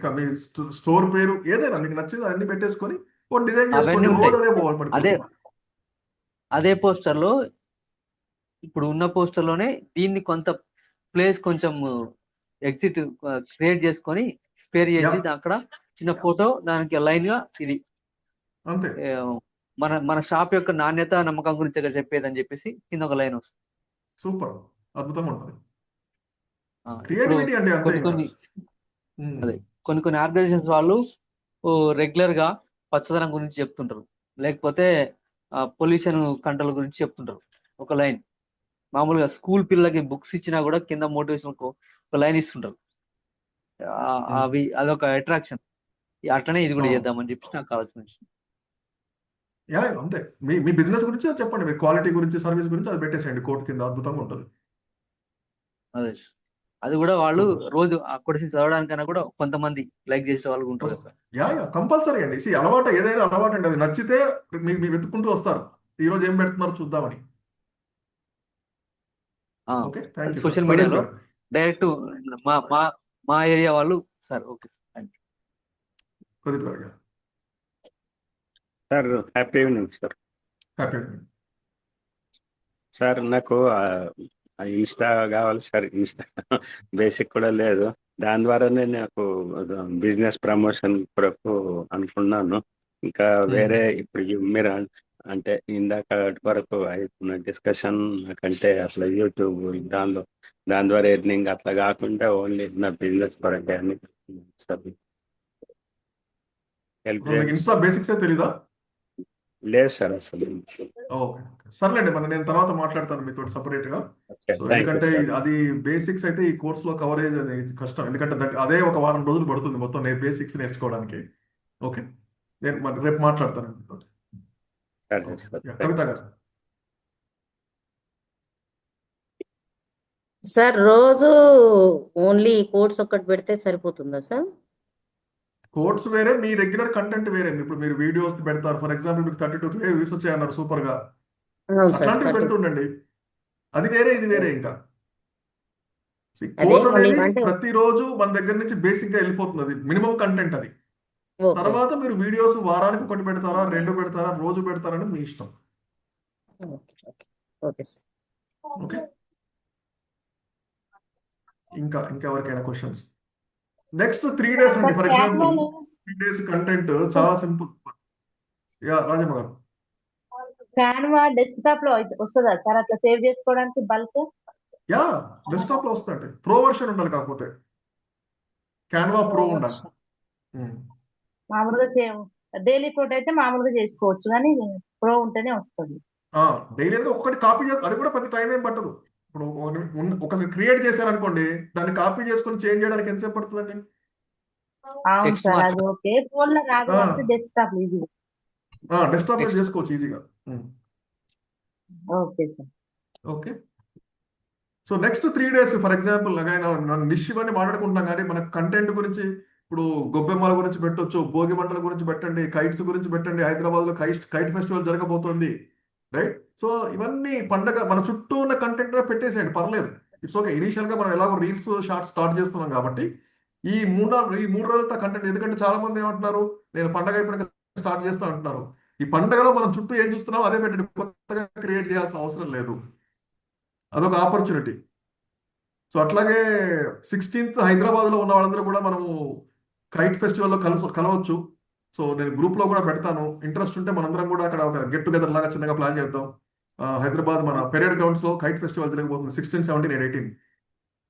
స్టోర్ పేరు ఏదైనా మీకు నచ్చింది అన్ని పెట్టేసుకొని ఒక డిజైన్ చేసుకోండి. అదే పోస్టర్ లో ఇప్పుడు ఉన్న పోస్టర్ లోనే దీన్ని కొంత ప్లేస్ కొంచెం ఎగ్జిట్ క్రియేట్ చేసుకొని స్పేర్ చేసి అక్కడ చిన్న ఫోటో దానికి లైన్ గా ఇది అంతే మన షాప్ యొక్క నాణ్యత నమ్మకం గురించి చెప్పేది అని చెప్పేసి కింద ఒక లైన్ వస్తుంది. సూపర్, అద్భుతంగా ఉంటుంది. క్రియేటివిటీ అంటే కొన్ని ఆర్గనైజేషన్స్ వాళ్ళు రెగ్యులర్ గా పచ్చదనం గురించి చెప్తుంటారు, లేకపోతే పొల్యూషన్ కంట్రోల్ గురించి చెప్తుంటారు. ఒక లైన్ మామూలుగా స్కూల్ పిల్లలకి బుక్స్ ఇచ్చినా కూడా కింద మోటివేషన్ ఒక లైన్ ఇస్తుంటారు. అదొక అట్రాక్షన్. అట్లనే ఇది కూడా చేద్దామని చెప్పి నాకు ఆలోచన వచ్చింది. అంతే. మీ బిజినెస్ గురించి చెప్పండి, మీ క్వాలిటీ గురించి, సర్వీస్ గురించి అది పెట్టేసేయండి కోట్ కింద, అద్భుతంగా ఉంటుంది. అదే అది కూడా వాళ్ళు రోజు ఆ కొటేషన్ చదవడానికైనా కూడా కొంతమంది లైక్ చేసే వాళ్ళు ఉంటారు. కంపల్సరీ అండి. అలవాటు ఏదైనా అలవాటు అండి, అది నచ్చితే మీ వెతుక్కుంటూ వస్తారు, ఈ రోజు ఏం పెడుతున్నారు చూద్దామని. సోషల్ మీడియాలో డైరెక్ట్ మా ఏరియా వాళ్ళు sir. Okay sir, happy evening sir. Happy evening sir. నాకు ఇన్స్టా కావాలి సార్. ఇన్స్టా బేసిక్ కూడా లేదు, దాని ద్వారానే నాకు బిజినెస్ ప్రమోషన్ కొరకు అనుకున్నాను. ఇంకా వేరే ఇప్పుడు మీరు అంటే ఇందాక వరకు అవుతున్న డిస్కషన్ నాకంటే అట్లా యూట్యూబ్ దాని ద్వారా ఎర్నింగ్ అట్లా కాకుండా ఓన్లీ నా బిజినెస్ కొరకే అని ఇన్స్టా బేసిక్స్ తెలీదా? లేదు సార్ అసలు. సర్లేండి, నేను తర్వాత మాట్లాడతాను మీతో సపరేట్ గా. ఎందుకంటే అది బేసిక్స్ అయితే ఈ కోర్స్ లో కవరేజ్ అనేది కష్టం, ఎందుకంటే అదే ఒక వారం రోజులు పడుతుంది మొత్తం బేసిక్స్ నేర్చుకోవడానికి. ఓకే, నేను రేపు మాట్లాడతాను మీతో. కవిత గారు. సార్ రోజు ఓన్లీ కోర్స్ ఒక్కటి పెడితే సరిపోతుందా సార్? కోర్స్ వేరే, మీ రెగ్యులర్ కంటెంట్ వేరే. ఇప్పుడు మీరు వీడియోస్ పెడతారు, ఫర్ ఎగ్జాంపుల్ మీకు 32K వ్యూస్ వచ్చాయన్నారు సూపర్ గా, అట్లాంటివి పెడుతుండండి. అది వేరే, ఇది వేరే. ఇంకా కోర్స్ అనేది ప్రతిరోజు మన దగ్గర నుంచి బేసిక్ గా వెళ్ళిపోతుంది, అది మినిమం కంటెంట్. అది ఓకే తర్వాత మీరు వీడియోస్ వారానికి ఒకటి పెడతారా, 2 పెడతారా, రోజు పెడతారా అనేది మీ ఇష్టం. Okay okay okay sir. Okay. ఇంకెవరికైనా క్వశ్చన్స్? నెక్స్ట్ 3 డేస్ అండి. ఫర్ ఎగ్జాంపుల్ క్యాన్వాలో 3 డేస్ కంటెంట్ చాలా సింపుల్. యా రాజమ్మ గారు. క్యాన్వా డెస్క్టాప్ లో వస్తుందా సార్ అట్లా సేవ్ చేసుకోవడానికి బల్క్? యా డెస్క్టాప్ లో వస్తుందండి. ప్రో వర్షన్ ఉండాలి, కాకపోతే క్యాన్వా ప్రో ఉండాలి. మామూలుగా డైలీ ఫోటో అయితే మామూలుగా చేసుకోవచ్చు కానీ ప్రో ఉంటేనే వస్తుంది. డైలీ ఒకటి కాపీ చేసి, అది కూడా పెద్ద టైం ఏం పట్టదు. ఇప్పుడు ఒకసారి క్రియేట్ చేశారనుకోండి, దాన్ని కాపీ చేసుకొని చేంజ్ చేయడానికి ఎంతసేపు పడుతుందండి? అవును టెక్స్ట్ సార్, మార్క్ అది ఓకే. ఫోన్ లో రాదు కాబట్టి డెస్క్టాప్ ఈజీ. డెస్క్టాప్ లో టెక్స్ట్ చేసుకోవచ్చు ఈజీగా. Okay sir. Okay. So next 3 days for example niche ఇవన్నీ మాట్లాడుకుంటున్నాం, కానీ మన కంటెంట్ గురించి ఇప్పుడు గొబ్బెమ్మల గురించి పెట్టొచ్చు, భోగి మంటల గురించి పెట్టండి, కైట్స్ గురించి పెట్టండి. హైదరాబాద్ లో కైట్ ఫెస్టివల్ జరగబోతోంది, రైట్? సో ఇవన్నీ పండగ మన చుట్టూ ఉన్న కంటెంట్ పెట్టేసేయండి, పర్లేదు. It's okay. ఇనీషియల్ గా మనం ఎలాగో రీల్స్ షార్ట్స్ స్టార్ట్ చేస్తున్నాం కాబట్టి ఈ 3 రోజులతో కంటెంట్, ఎందుకంటే చాలా మంది ఏమంటున్నారు, నేను పండగ అయిపోయినాక స్టార్ట్ చేస్తా అంటున్నారు. ఈ పండగలో మనం చుట్టూ ఏం చూస్తున్నాం అదే పెట్టండి, కొత్తగా క్రియేట్ చేయాల్సిన అవసరం లేదు. అదొక ఆపర్చునిటీ. సో అట్లాగే 16th హైదరాబాద్లో ఉన్న వాళ్ళందరూ కూడా మనము కైట్ ఫెస్టివల్లో కలవచ్చు. సో నేను గ్రూప్లో కూడా పెడతాను. ఇంట్రెస్ట్ ఉంటే మనందరం కూడా అక్కడ ఒక గెట్ టుగెదర్ లాగా చిన్నగా ప్లాన్ చేద్దాం. హైదరాబాద్ మన పెరేడ్ గ్రౌండ్స్లో కైట్ ఫెస్టివల్ జరగబోతుంది 16, 17 and 18.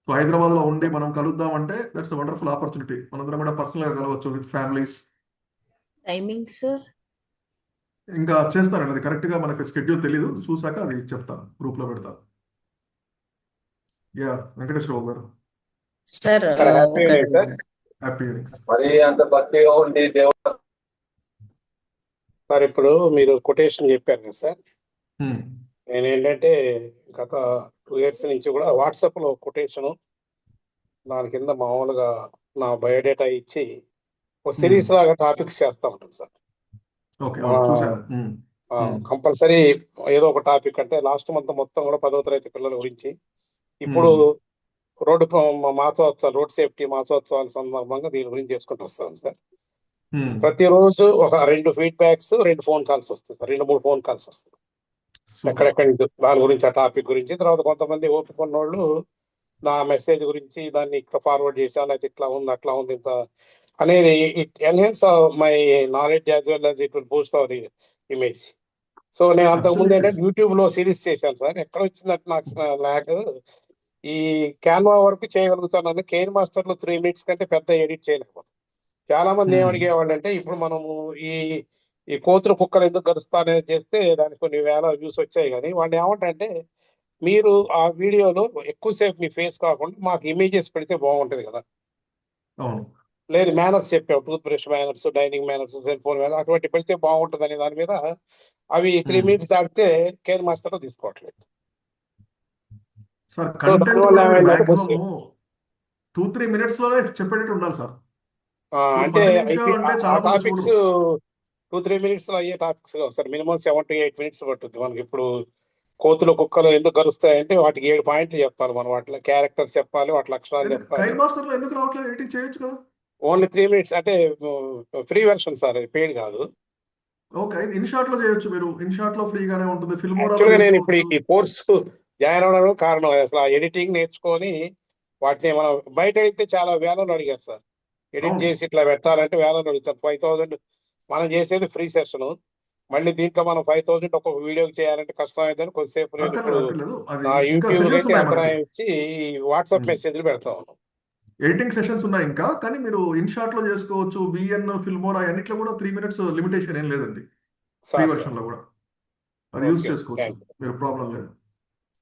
సో హైదరాబాద్లో ఉండి మనం కలుద్దాం అంటే దట్స్ అ వండర్ఫుల్ ఆపర్చునిటీ. మనందరం కూడా పర్సనల్గా కలవచ్చు విత్ ఫ్యామిలీస్. Timing sir? ఇంకా చేస్తానండి, అది కరెక్ట్గా మనకు షెడ్యూల్ తెలీదు, చూసాక అది చెప్తాను, గ్రూప్లో పెడతాను. యా వెంకటేశ్వర గారు. సార్ హ్యాపీ ఒక ఈవినింగ్ సార్. Happy evenings. మరి అంత భక్తిగా ఉండి దేవుడు సార్, ఇప్పుడు మీరు కొటేషన్ చెప్పారు కదా సార్. నేను ఏంటంటే గత 2 years నుంచి కూడా వాట్సాప్ లో కొటేషన్, దాని కింద మామూలుగా నా బయోడేటా ఇచ్చి ఒక సిరీస్ లాగా టాపిక్స్ చేస్తా ఉంటాను సార్. ఓకే, చూసాను. కంపల్సరీ ఏదో ఒక టాపిక్, అంటే లాస్ట్ మంత్ మొత్తం కూడా 10వ తరగతి పిల్లల గురించి, ఇప్పుడు రోడ్డు మాసోత్సవాలు, రోడ్ సేఫ్టీ మాసోత్సవాల సందర్భంగా దీని గురించి చేసుకుంటూ వస్తాను సార్. ప్రతిరోజు ఒక 2 ఫీడ్బ్యాక్స్, 2 ఫోన్ కాల్స్ వస్తాయి సార్, 2-3 ఫోన్ కాల్స్ వస్తాయి ఎక్కడెక్కడి నుంచి దాని గురించి, ఆ టాపిక్ గురించి. తర్వాత కొంతమంది ఓపిక ఉన్నోళ్ళు నా మెసేజ్ గురించి దాన్ని ఇక్కడ ఫార్వర్డ్ చేశాను, అయితే ఇట్లా ఉంది అట్లా ఉంది ఇంత అనేది, it enhance my knowledge as well as it will Boost hour image. So నేను అంతకుముందు ఏంటంటే యూట్యూబ్ లో సిరీస్ చేశాను సార్. ఎక్కడ వచ్చిందంటే నాకు ల్యాక్ ఈ క్యాన్వా వరకు చేయగలుగుతాను. కేన్ మాస్టర్ లో 3 minutes కంటే పెద్ద ఎడిట్ చేయలేకపోతాను. చాలా మంది ఏమడిగేవాళ్ళు అంటే, ఇప్పుడు మనము ఈ కోతులు కుక్కలు ఎందుకు గరుస్తానని చేస్తే దానికి కొన్ని వేల వ్యూస్ వచ్చాయి, కానీ వాళ్ళు ఏమంటారంటే, మీరు ఆ వీడియోలో ఎక్కువసేపు మీ ఫేస్ కాకుండా మాకు ఇమేజెస్ పెడితే బాగుంటది కదా. లేదు మేనర్స్ చెప్పావు, tooth brush manners, dining manners, cell phone manners, అటువంటి పెడితే బాగుంటుంది అనే దాని మీద అవి 3 minutes దాటితే కేర్ మాస్టర్ లో తీసుకోవట్లేదు. సార్ కంటెంట్ కూడా మీరు మాక్సిమం 2-3 minutes లోనే చెప్పేటట్టు ఉండాలి సార్. అంటే 10 నిమిషాలు అంటే చాలా మంది టాపిక్స్ చూడరు. 2-3 minutes లో అయ్యే టాపిక్స్ కావు సార్. మినిమం 7 to 8 minutes పట్టుద్ది మనకి. ఇప్పుడు కోతులు కుక్కలు ఎందుకు కరుస్తాయంటే వాటికి 7 పాయింట్లు చెప్పాలి మనం, వాటి క్యారెక్టర్స్ చెప్పాలి, వాటి లక్షణాలు చెప్పాలి. కైన్ మాస్టర్ లో ఎందుకు రావట్లేదు? ఎడిటింగ్ చేయొచ్చు కదా. ఓన్లీ 3 minutes, అంటే ఫ్రీ వెర్షన్ సార్, అది పెయిడ్ కాదు. ఓకే, ఇది ఇన్షాట్ లో చేయొచ్చు మీరు. ఇన్షాట్ లో ఫ్రీగానే ఉంటుంది. యాక్చువల్గా నేను ఇప్పుడు ఈ కోర్సు జాయిన్ అవ్వడం కారణం అసలు ఆ ఎడిటింగ్ నేర్చుకొని వాటిని మనం బయట అడిగితే చాలా వేలలో అడిగారు సార్. ఎడిట్ చేసి ఇట్లా పెట్టాలంటే వేలలో అడుగుతారు. 5,000 మనం చేసేది ఫ్రీ సెషన్, మళ్ళీ దీంట్లో మనం 5,000 ఒక్కొక్క వీడియోకి చేయాలంటే కష్టం అవుతుంది. కొద్దిసేపు నేను ఇప్పుడు నా యూట్యూబ్ అయితే అంతరాయం ఇచ్చి వాట్సాప్ మెసేజ్లు పెడతా ఉన్నాను. ఎడిటింగ్ సెషన్స్ ఉన్నాయి ఇంకా, కానీ మీరు ఇన్షాట్ లో చేసుకోవచ్చు. విఎన్, ఫిల్మోరా అన్నిట్లో కూడా 3 minutes లిమిటేషన్ ఏం లేదండి. ఫ్రీ వెర్షన్ లో కూడా అది యూజ్ చేసుకోవచ్చు, మీరు ప్రాబ్లం లేదు.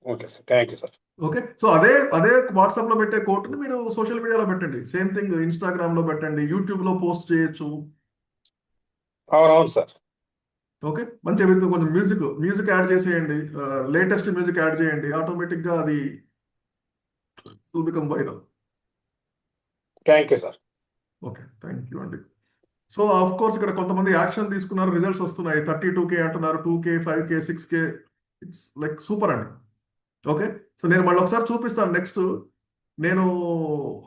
Okay sir, thank you sir. Okay, so అదే వాట్సాప్ లో పెట్టే కోట్ని మీరు సోషల్ మీడియాలో పెట్టండి. సేమ్ థింగ్ ఇన్స్టాగ్రామ్ లో పెట్టండి, యూట్యూబ్ లో పోస్ట్ చేయొచ్చు. అవునవును సార్. ఓకే, మంచిగా కొంచెం మ్యూజిక్ యాడ్ చేసేయండి, లేటెస్ట్ మ్యూజిక్ యాడ్ చేయండి, ఆటోమేటిక్ గా అది will become viral. Thank you sir. Okay, thank you అండి. సో ఆఫ్ కోర్స్ ఇక్కడ కొంతమంది యాక్షన్ తీసుకున్నారు, రిజల్ట్స్ వస్తున్నాయి. 32K అంటున్నారు, 2K, 5K, 6K. It's like super అండి. ఓకే, సో నేను మళ్ళీ ఒకసారి చూపిస్తాను నెక్స్ట్ నేను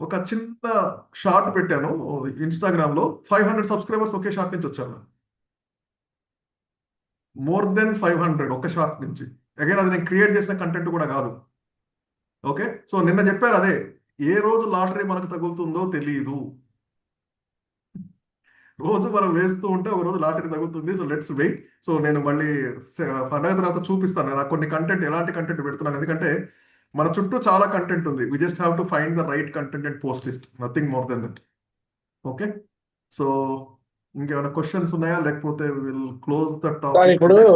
ఒక చిన్న షార్ట్ పెట్టాను ఇన్స్టాగ్రామ్లో, 500 సబ్స్క్రైబర్స్ ఒకే షార్ట్ నుంచి వచ్చారు. మోర్ దెన్ 500 ఒక షార్ట్ నుంచి. అగైన్ అది నేను క్రియేట్ చేసిన కంటెంట్ కూడా కాదు. ఓకే, సో నిన్న చెప్పారు అదే, ఏ రోజు లాటరీ మనకు తగులుతుందో తెలియదు. రోజు మనం వేస్తూ ఉంటే ఒక రోజు లాటరీ తగులుతుంది. So let's wait. సో నేను మళ్ళీ పండగ తర్వాత చూపిస్తాను నాకు కొన్ని కంటెంట్, ఎలాంటి కంటెంట్ పెడుతున్నాను. ఎందుకంటే మన చుట్టూ చాలా కంటెంట్ ఉంది. We just have to find the right content and post it, nothing more than that. Okay, so ఇంకేమైనా క్వశ్చన్స్ ఉన్నాయా, లేకపోతే will close the sir topic ఇప్పుడు టుడే.